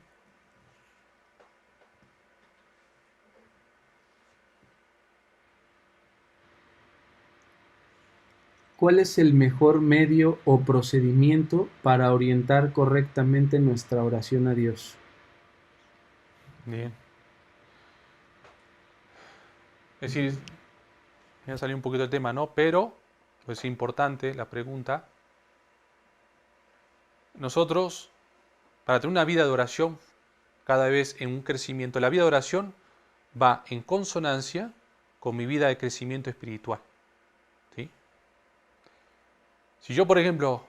¿Cuál es el mejor medio o procedimiento para orientar correctamente nuestra oración a Dios? Bien. Es decir, me ha salido un poquito el tema, ¿no? Pero es importante la pregunta. Nosotros, para tener una vida de oración, cada vez en un crecimiento, la vida de oración va en consonancia con mi vida de crecimiento espiritual. ¿Sí? Si yo, por ejemplo,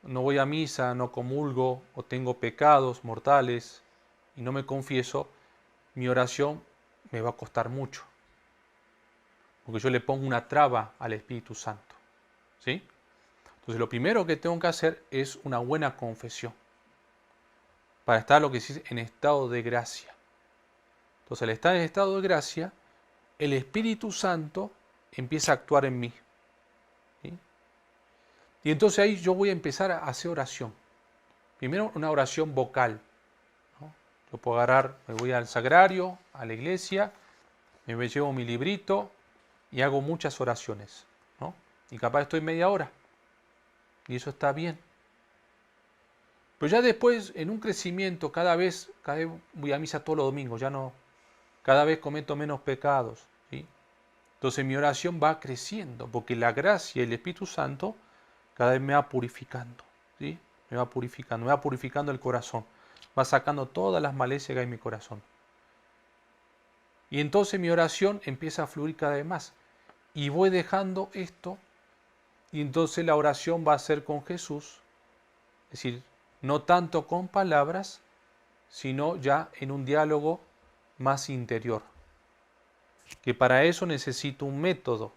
no voy a misa, no comulgo o tengo pecados mortales y no me confieso, mi oración me va a costar mucho. Porque yo le pongo una traba al Espíritu Santo. ¿Sí? Entonces lo primero que tengo que hacer es una buena confesión. Para estar lo que se dice en estado de gracia. Entonces al estar en estado de gracia, el Espíritu Santo empieza a actuar en mí. ¿Sí? Y entonces ahí yo voy a empezar a hacer oración. Primero una oración vocal. ¿No? Yo puedo agarrar, me voy al sagrario, a la iglesia, me llevo mi librito y hago muchas oraciones. ¿No? Y capaz estoy media hora. Y eso está bien. Pero ya después, en un crecimiento, cada vez voy a misa todos los domingos, ya no, cada vez cometo menos pecados. ¿Sí? Entonces mi oración va creciendo, porque la gracia y el Espíritu Santo cada vez me va purificando. ¿Sí? Me va purificando el corazón, va sacando todas las malicias que hay en mi corazón. Y entonces mi oración empieza a fluir cada vez más. Y voy dejando esto, y entonces la oración va a ser con Jesús, es decir, no tanto con palabras, sino ya en un diálogo más interior. Que para eso necesito un método,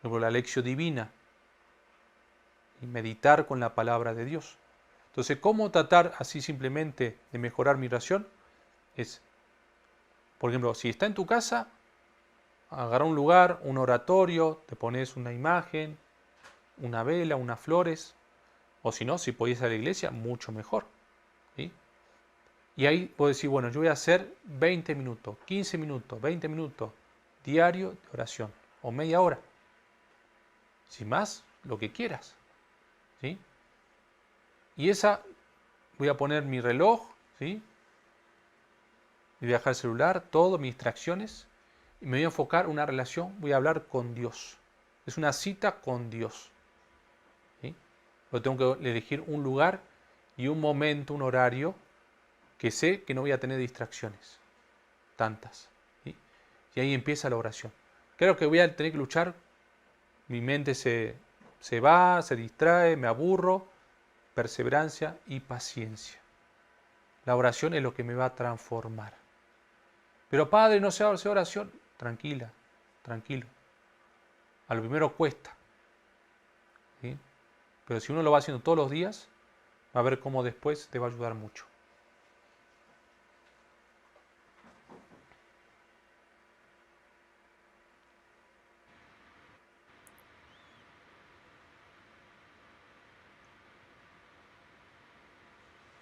como la lección divina, y meditar con la palabra de Dios. Entonces, ¿cómo tratar así simplemente de mejorar mi oración? Es, por ejemplo, si está en tu casa, agarra un lugar, un oratorio, te pones una imagen, una vela, unas flores, o si no, si podés ir a la iglesia, mucho mejor. ¿Sí? Y ahí puedo decir, bueno, yo voy a hacer 20 minutos, 15 minutos, 20 minutos diario de oración, o media hora. Si más, lo que quieras. ¿Sí? Y esa, voy a poner mi reloj, ¿sí? Y voy a dejar el celular, todo, mis distracciones, y me voy a enfocar en una relación, voy a hablar con Dios. Es una cita con Dios. ¿Sí? Yo tengo que elegir un lugar y un momento, un horario, que sé que no voy a tener distracciones. Tantas. ¿Sí? Y ahí empieza la oración. Creo que voy a tener que luchar, mi mente se va, se distrae, me aburro, perseverancia y paciencia. La oración es lo que me va a transformar. Pero padre, no sé hacer oración. Tranquila, tranquilo. A lo primero cuesta. ¿Sí? Pero si uno lo va haciendo todos los días, va a ver cómo después te va a ayudar mucho.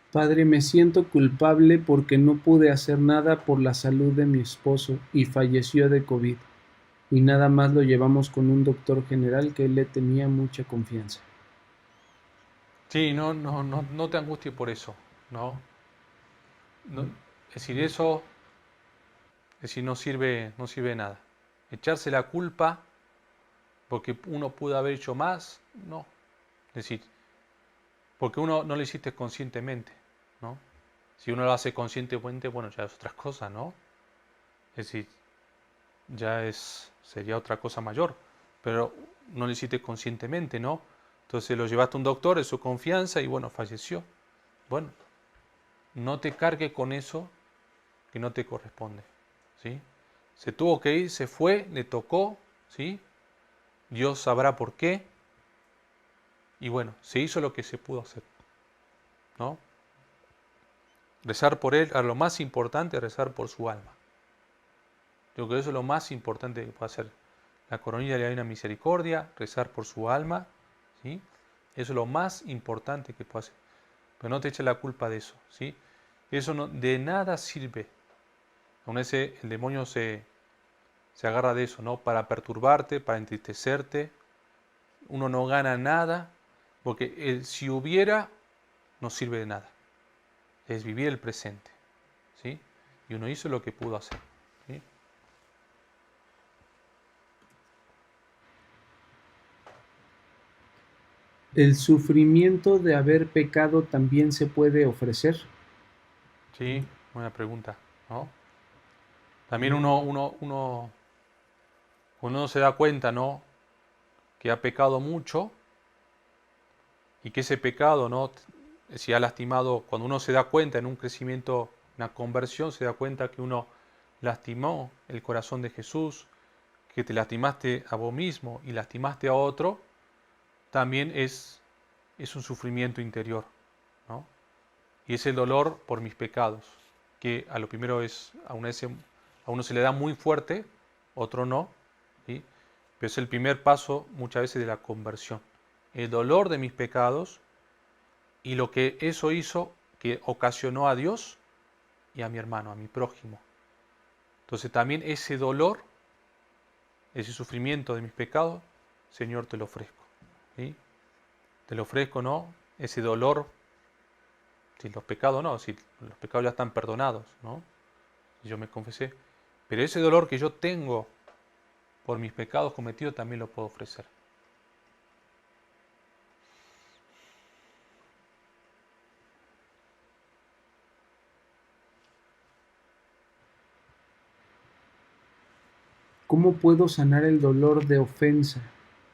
Padre, me siento culpable porque no pude hacer nada por la salud de mi esposo y falleció de COVID. Y nada más lo llevamos con un doctor general que le tenía mucha confianza. Sí, no te angusties por eso. No, es decir, eso es decir, no sirve de nada. Echarse la culpa porque uno pudo haber hecho más, no. Es decir, porque uno no lo hiciste conscientemente, ¿no? Si uno lo hace conscientemente, bueno, ya es otra cosa, ¿no? Es decir, sería otra cosa mayor, pero no lo hiciste conscientemente, ¿no? Entonces lo llevaste a un doctor, es su confianza y bueno, falleció. Bueno, no te cargues con eso que no te corresponde, ¿sí? Se tuvo que ir, se fue, le tocó, ¿sí? Dios sabrá por qué. Y bueno, se hizo lo que se pudo hacer, ¿no? rezar por él, lo más importante es rezar por su alma. Yo creo que eso es lo más importante que puede hacer. La coronilla de la Divina Misericordia, rezar por su alma, ¿sí? Eso es lo más importante que puede hacer. Pero no te eches la culpa de eso, ¿sí? Eso no, de nada sirve. Aún ese, el demonio se agarra de eso, ¿no? Para perturbarte, para entristecerte. Uno no gana nada, porque si hubiera, no sirve de nada. Es vivir el presente, ¿sí? Y uno hizo lo que pudo hacer, ¿sí? ¿El sufrimiento de haber pecado también se puede ofrecer? Sí, buena pregunta, ¿no? También uno se da cuenta, ¿no? Que ha pecado mucho y que ese pecado, ¿no? Si ha lastimado, cuando uno se da cuenta en un crecimiento, una conversión, se da cuenta que uno lastimó el corazón de Jesús, que te lastimaste a vos mismo y lastimaste a otro, también es un sufrimiento interior, ¿no? Y es el dolor por mis pecados, que a lo primero es, a uno se le da muy fuerte, otro no, ¿sí? Pero es el primer paso muchas veces de la conversión. El dolor de mis pecados y lo que eso hizo que ocasionó a Dios y a mi hermano, a mi prójimo. Entonces también ese dolor, ese sufrimiento de mis pecados, Señor, te lo ofrezco, ¿sí? Te lo ofrezco, ¿no? Ese dolor, si los pecados no, si los pecados ya están perdonados, ¿no? Yo me confesé. Pero ese dolor que yo tengo por mis pecados cometidos también lo puedo ofrecer. ¿Cómo puedo sanar el dolor de ofensa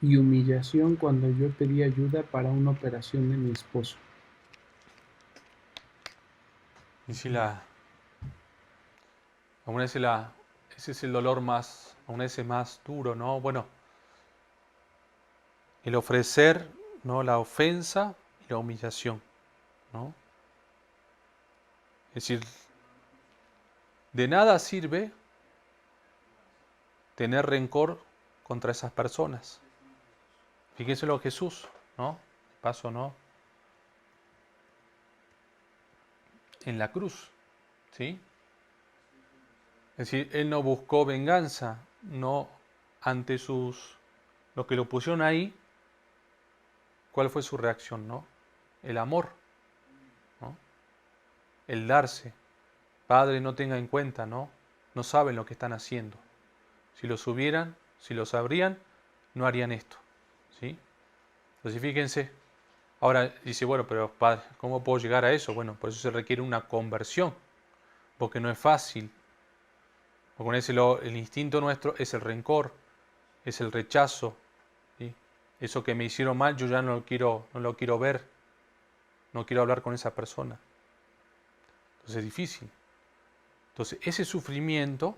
y humillación cuando yo pedí ayuda para una operación de mi esposo? Y si aún ese es el dolor más, aún ese más duro, ¿no? Bueno, el ofrecer, ¿no? La ofensa y la humillación, ¿no? Es decir, de nada sirve tener rencor contra esas personas. Fíjense lo Jesús, ¿no? De paso, ¿no? En la cruz, ¿sí? Es decir, él no buscó venganza, no ante los que lo pusieron ahí, ¿cuál fue su reacción, no? El amor, ¿no? El darse. Padre, no tenga en cuenta, ¿no? No saben lo que están haciendo. Si lo subieran, si lo sabrían, no harían esto, ¿sí? Entonces fíjense. Ahora dice, bueno, pero Padre, ¿cómo puedo llegar a eso? Bueno, por eso se requiere una conversión, porque no es fácil. Porque el instinto nuestro es el rencor, es el rechazo, ¿sí? Eso que me hicieron mal, yo ya no lo quiero ver, no quiero hablar con esa persona. Entonces es difícil. Entonces ese sufrimiento,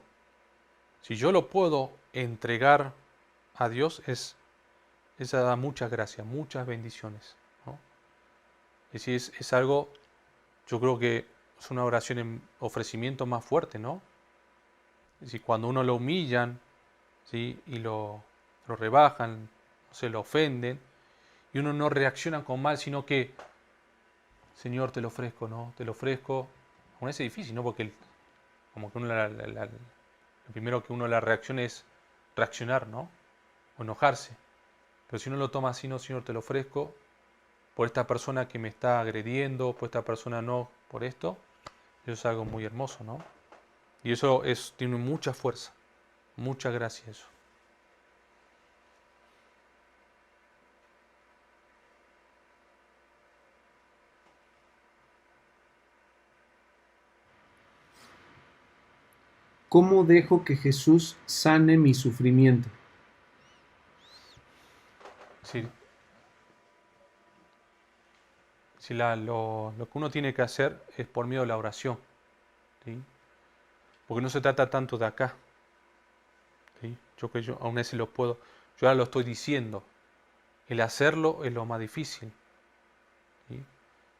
si yo lo puedo entregar a Dios, esa da muchas gracias, muchas bendiciones, ¿no? Es decir, es algo, yo creo que es una oración en ofrecimiento más fuerte, ¿no? Es decir, cuando uno lo humillan, ¿sí? Y lo rebajan, se lo ofenden, y uno no reacciona con mal, sino que, Señor, te lo ofrezco, ¿no? Te lo ofrezco. Aún es difícil, ¿no? Porque como que uno lo primero que uno la reacciona es reaccionar, ¿no? O enojarse. Pero si uno lo toma así, no, Señor, te lo ofrezco por esta persona que me está agrediendo, por esta persona no, por esto, eso es algo muy hermoso, ¿no? Y eso tiene mucha fuerza, mucha gracia eso. ¿Cómo dejo que Jesús sane mi sufrimiento? Sí, si lo que uno tiene que hacer es por medio de la oración, ¿sí? Porque no se trata tanto de acá, ¿sí? Yo aún así lo puedo, yo ahora lo estoy diciendo, el hacerlo es lo más difícil, ¿sí?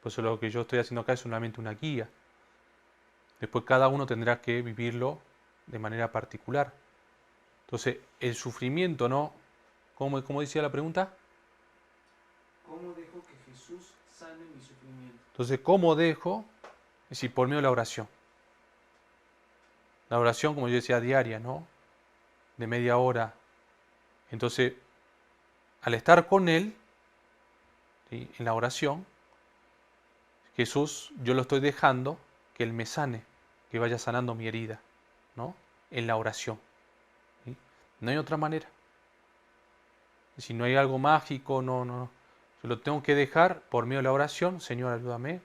Por eso lo que yo estoy haciendo acá es solamente una guía, Después cada uno tendrá que vivirlo de manera particular. Entonces, el sufrimiento, ¿no? ¿Cómo decía la pregunta? ¿Cómo dejo que Jesús sane mi sufrimiento? Entonces, ¿cómo dejo? Es decir, por medio de la oración. La oración, como yo decía, diaria, ¿no? De media hora. Entonces, al estar con Él, ¿sí?, en la oración, Jesús, yo lo estoy dejando que Él me sane, que vaya sanando mi herida, ¿no? En la oración. ¿Sí? No hay otra manera. Si no hay algo mágico, no. Yo lo tengo que dejar por medio de la oración. Señor, ayúdame.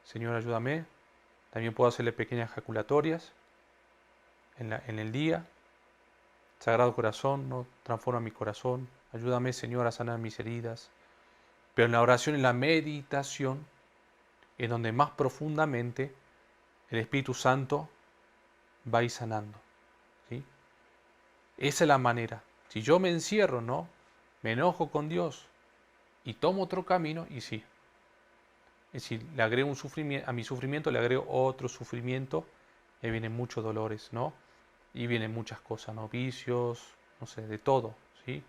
Señor, ayúdame. También puedo hacerle pequeñas ejaculatorias en el día. Sagrado Corazón, no transforma mi corazón. Ayúdame, Señor, a sanar mis heridas. Pero en la oración, en la meditación, es donde más profundamente el Espíritu Santo va a ir sanando. ¿Sí? Esa es la manera. Si yo me encierro, ¿no? Me enojo con Dios y tomo otro camino, y sí. Es decir, le agrego un sufrimiento, a mi sufrimiento le agrego otro sufrimiento, y vienen muchos dolores, ¿no? Y vienen muchas cosas, ¿no? Vicios, no sé, de todo, ¿sí?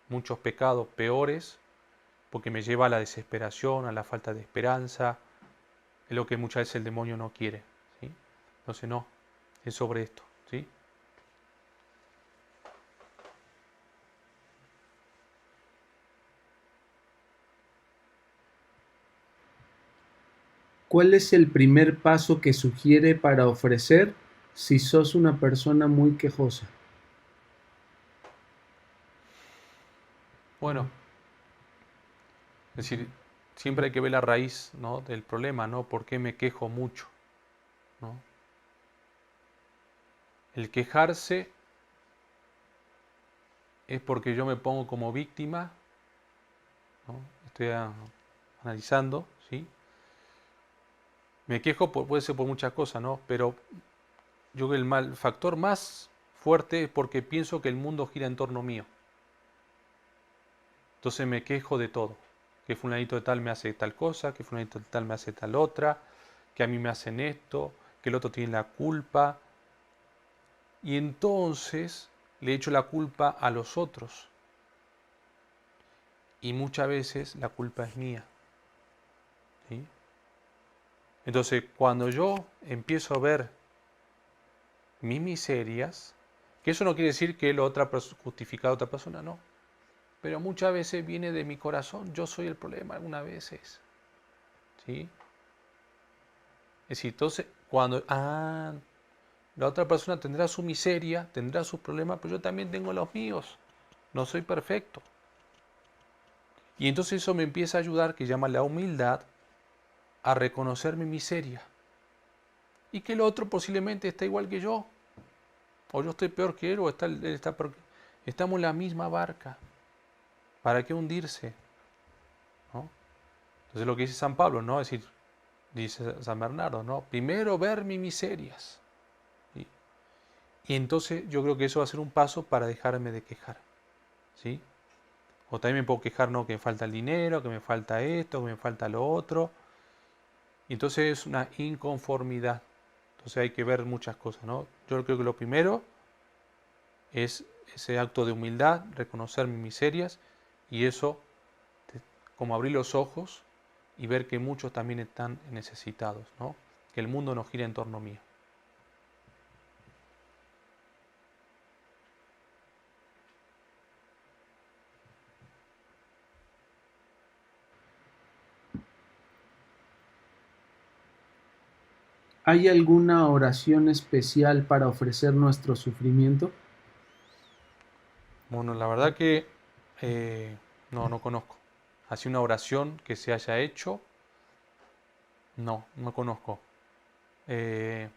Muchos pecados peores, porque me lleva a la desesperación, a la falta de esperanza, es lo que muchas veces el demonio no quiere, ¿sí? Entonces no, es sobre esto, ¿sí? ¿Cuál es el primer paso que sugiere para ofrecer si sos una persona muy quejosa? Bueno, es decir, siempre hay que ver la raíz, ¿no?, del problema, ¿no? ¿Por qué me quejo mucho? ¿No? El quejarse es porque yo me pongo como víctima, ¿no? Estoy analizando, ¿sí? Me quejo puede ser por muchas cosas, ¿no? Pero yo creo que el factor más fuerte es porque pienso que el mundo gira en torno mío. Entonces me quejo de todo. Que fulanito de tal me hace tal cosa, que fulanito de tal me hace tal otra, que a mí me hacen esto, que el otro tiene la culpa. Y entonces le echo la culpa a los otros. Y muchas veces la culpa es mía. ¿Sí? Entonces, cuando yo empiezo a ver mis miserias, que eso no quiere decir que la otra justifica a otra persona, no. Pero muchas veces viene de mi corazón, yo soy el problema algunas veces. ¿Sí? Es decir, entonces, cuando la otra persona tendrá su miseria, tendrá sus problemas, pero yo también tengo los míos. No soy perfecto. Y entonces eso me empieza a ayudar, que llama la humildad, a reconocer mi miseria. Y que el otro posiblemente está igual que yo. O yo estoy peor que él, o él está peor que... Estamos en la misma barca. ¿Para qué hundirse? ¿No? Entonces lo que dice San Pablo, ¿no? Es decir, dice San Bernardo, ¿no? Primero ver mis miserias. ¿Sí? Y entonces yo creo que eso va a ser un paso para dejarme de quejar. ¿Sí? O también me puedo quejar, ¿no?, que me falta el dinero, que me falta esto, que me falta lo otro. Y entonces es una inconformidad. Entonces hay que ver muchas cosas, ¿no? Yo creo que lo primero es ese acto de humildad, reconocer mis miserias, y eso, como abrir los ojos y ver que muchos también están necesitados, ¿no? Que el mundo no gira en torno mío. ¿Hay alguna oración especial para ofrecer nuestro sufrimiento? Bueno, la verdad que no conozco. Así una oración que se haya hecho, no conozco. Eh,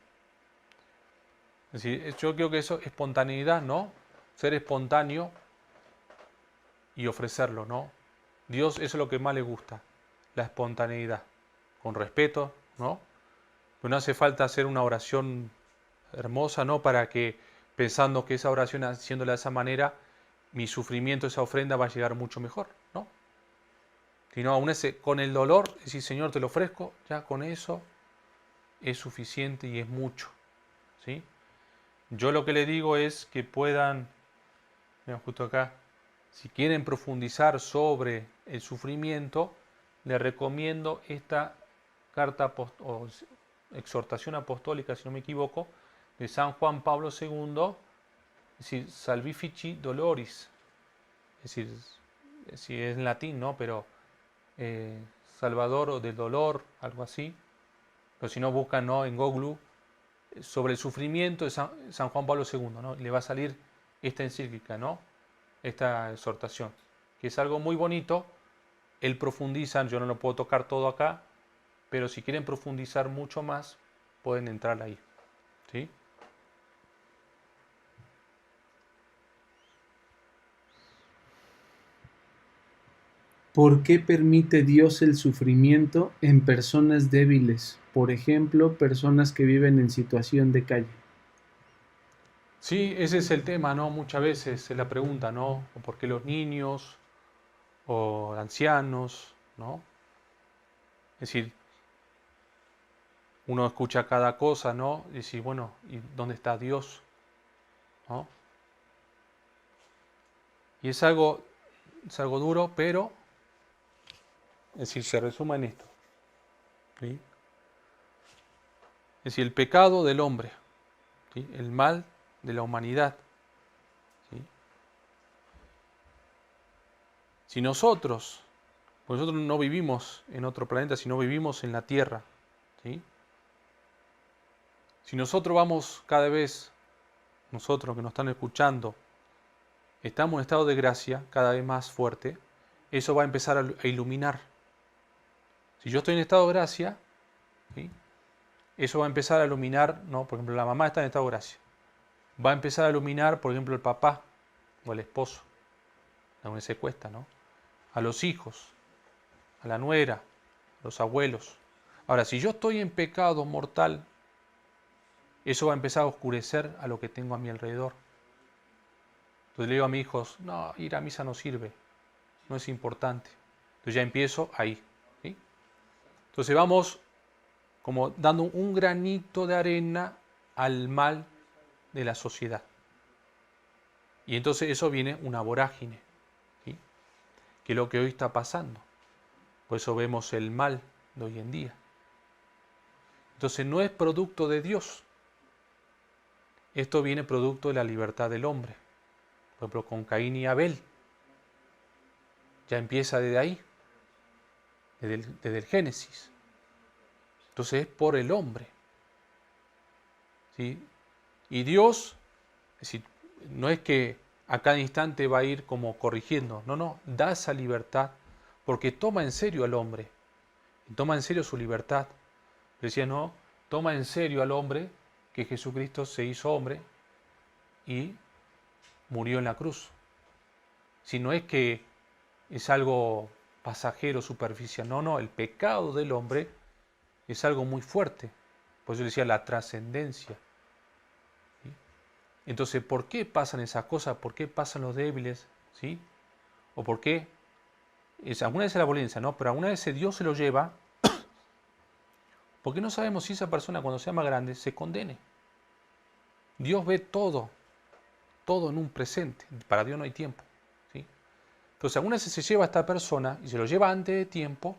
es decir, yo creo que eso es espontaneidad, ¿no? Ser espontáneo y ofrecerlo, ¿no? Dios, eso es lo que más le gusta, la espontaneidad, con respeto, ¿no? Pero no hace falta hacer una oración hermosa, ¿no? Para que, pensando que esa oración, haciéndola de esa manera, mi sufrimiento, esa ofrenda va a llegar mucho mejor, ¿no? Sino aún ese, con el dolor, decir, Señor, te lo ofrezco, ya con eso, es suficiente y es mucho, ¿sí? Yo lo que le digo es que puedan, mira, justo acá, si quieren profundizar sobre el sufrimiento, les recomiendo esta carta o exhortación apostólica, si no me equivoco, de San Juan Pablo II, es decir, Salvifici Doloris, es decir, si es en latín, ¿no? Pero Salvador o del dolor, algo así. Pero si no buscan, ¿no?, en Google sobre el sufrimiento de San Juan Pablo II, ¿no? Le va a salir esta encíclica, ¿no? Esta exhortación, que es algo muy bonito. Él profundiza, yo no lo puedo tocar todo acá, pero si quieren profundizar mucho más, pueden entrar ahí, ¿sí? ¿Por qué permite Dios el sufrimiento en personas débiles? Por ejemplo, personas que viven en situación de calle. Sí, ese es el tema, ¿no? Muchas veces es la pregunta, ¿no? ¿O por qué los niños o ancianos, ¿no? Es decir, uno escucha cada cosa, ¿no? Y decir, bueno, ¿y dónde está Dios? ¿No? Y es algo duro, pero, es decir, se resume en esto, ¿sí? Es decir, el pecado del hombre, ¿sí? El mal de la humanidad, ¿sí? Si nosotros, pues nosotros no vivimos en otro planeta, sino vivimos en la Tierra, ¿sí? Si nosotros vamos cada vez, nosotros que nos están escuchando, estamos en estado de gracia cada vez más fuerte, eso va a empezar a iluminar. Si yo estoy en estado de gracia, ¿sí?, eso va a empezar a iluminar, ¿no? Por ejemplo, la mamá está en estado de gracia. Va a empezar a iluminar, por ejemplo, el papá o el esposo, donde se cuesta, ¿no? A los hijos, a la nuera, a los abuelos. Ahora, si yo estoy en pecado mortal, eso va a empezar a oscurecer a lo que tengo a mi alrededor. Entonces le digo a mis hijos, no, ir a misa no sirve, no es importante. Entonces ya empiezo ahí, ¿sí? Entonces vamos como dando un granito de arena al mal de la sociedad. Y entonces eso viene una vorágine, ¿sí?, que es lo que hoy está pasando. Por eso vemos el mal de hoy en día. Entonces no es producto de Dios. Esto viene producto de la libertad del hombre. Por ejemplo, con Caín y Abel. Ya empieza desde ahí, desde el Génesis. Entonces es por el hombre, ¿sí? Y Dios, es decir, no es que a cada instante va a ir como corrigiendo, no, da esa libertad porque toma en serio al hombre, y toma en serio su libertad. Decía, no, toma en serio al hombre que Jesucristo se hizo hombre y murió en la cruz. Si no es que es algo pasajero, superficial, no, el pecado del hombre es algo muy fuerte. Por eso decía la trascendencia. ¿Sí? Entonces, ¿por qué pasan esas cosas? ¿Por qué pasan los débiles? ¿Sí? ¿O por qué? Alguna vez es la violencia, ¿no? Pero alguna vez Dios se lo lleva, porque no sabemos si esa persona cuando sea más grande se condene. Dios ve todo en un presente. Para Dios no hay tiempo, ¿sí? Entonces, alguna vez se lleva a esta persona y se lo lleva antes de tiempo,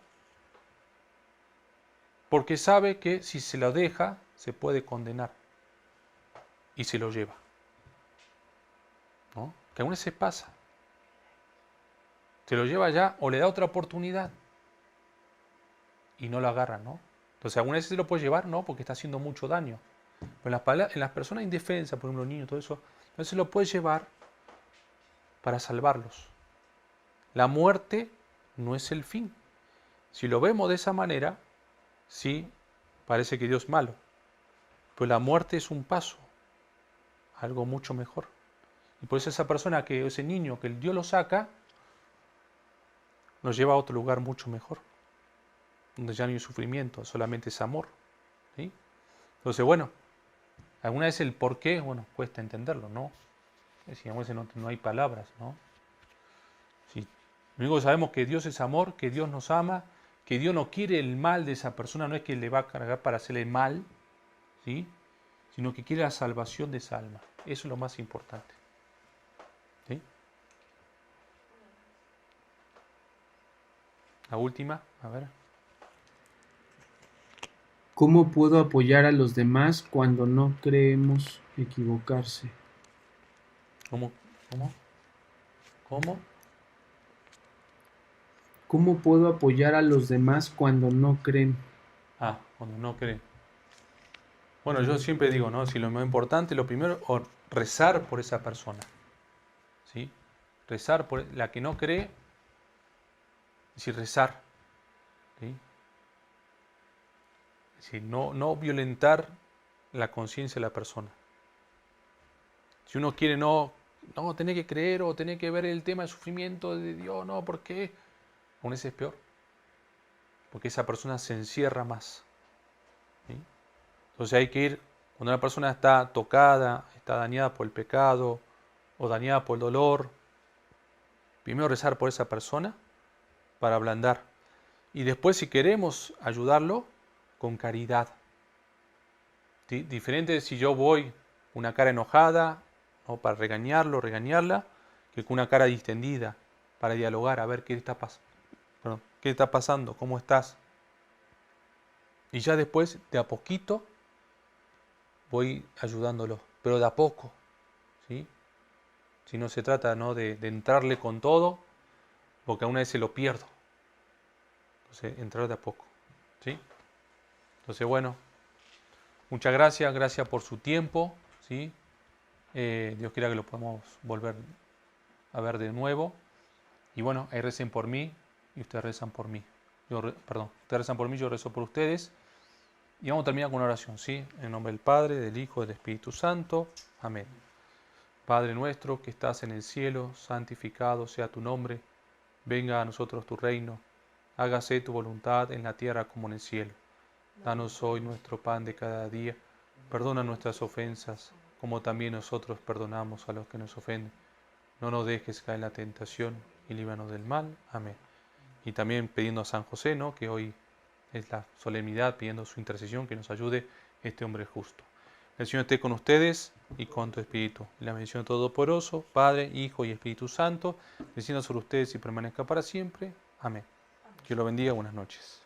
porque sabe que si se lo deja, se puede condenar. Y se lo lleva, ¿no? Que alguna vez se pasa. Se lo lleva ya o le da otra oportunidad y no lo agarra, ¿no? Entonces, alguna vez se lo puede llevar, ¿no? Porque está haciendo mucho daño. Pero en las personas indefensas, por ejemplo, los niños, todo eso, no se lo puede llevar para salvarlos. La muerte no es el fin. Si lo vemos de esa manera, sí, parece que Dios es malo. Pero la muerte es un paso, algo mucho mejor. Y por eso esa persona, ese niño que Dios lo saca, nos lleva a otro lugar mucho mejor, donde ya no hay sufrimiento, solamente es amor, ¿sí? Entonces, bueno, alguna vez el por qué, bueno, cuesta entenderlo, ¿no? Es decir, a veces no hay palabras, ¿no? Sí. Lo único que sabemos es que Dios es amor, que Dios nos ama que Dios no quiere el mal de esa persona, no es que le va a cargar para hacerle mal, ¿sí? Sino que quiere la salvación de esa alma. Eso es lo más importante. ¿Sí? La última, a ver. ¿Cómo puedo apoyar a los demás cuando no creemos equivocarse? ¿Cómo? ¿Cómo? ¿Cómo? ¿Cómo puedo apoyar a los demás cuando no creen? Ah, cuando no cree. Bueno, yo siempre digo, ¿no? Si lo más importante, lo primero, rezar por esa persona. ¿Sí? Rezar por la que no cree, es decir, rezar. ¿Sí? Es decir, no violentar la conciencia de la persona. Si uno quiere no tener que creer o tener que ver el tema del sufrimiento de Dios, no, ¿por qué? Aún ese es peor. Porque esa persona se encierra más. ¿Sí? Entonces hay que ir, cuando una persona está tocada, está dañada por el pecado o dañada por el dolor, primero rezar por esa persona para ablandar. Y después, si queremos ayudarlo, con caridad. ¿Sí? Diferente de si yo voy una cara enojada, ¿no? Para regañarlo, regañarla, que con una cara distendida, para dialogar, a ver qué está qué está pasando, cómo estás. Y ya después, de a poquito, voy ayudándolo, pero de a poco. ¿Sí? Si no se trata, ¿no? de entrarle con todo, porque a una vez se lo pierdo. Entonces, entrar de a poco. ¿Sí? Entonces, bueno, muchas gracias por su tiempo. ¿Sí? Dios quiera que lo podamos volver a ver de nuevo. Y bueno, ahí recen por mí y ustedes rezan por mí. Perdón, ustedes rezan por mí, yo rezo por ustedes. Y vamos a terminar con una oración, ¿sí? En nombre del Padre, del Hijo y del Espíritu Santo. Amén. Padre nuestro que estás en el cielo, santificado sea tu nombre. Venga a nosotros tu reino. Hágase tu voluntad en la tierra como en el cielo. Danos hoy nuestro pan de cada día. Perdona nuestras ofensas, como también nosotros perdonamos a los que nos ofenden. No nos dejes caer en la tentación y líbranos del mal. Amén. Y también pidiendo a San José, ¿no? Que hoy es la solemnidad, pidiendo su intercesión, que nos ayude este hombre justo. El Señor esté con ustedes y con tu espíritu. Y la bendición todopoderoso, Padre, Hijo y Espíritu Santo, descienda sobre ustedes y permanezca para siempre. Amén. Que lo bendiga. Buenas noches.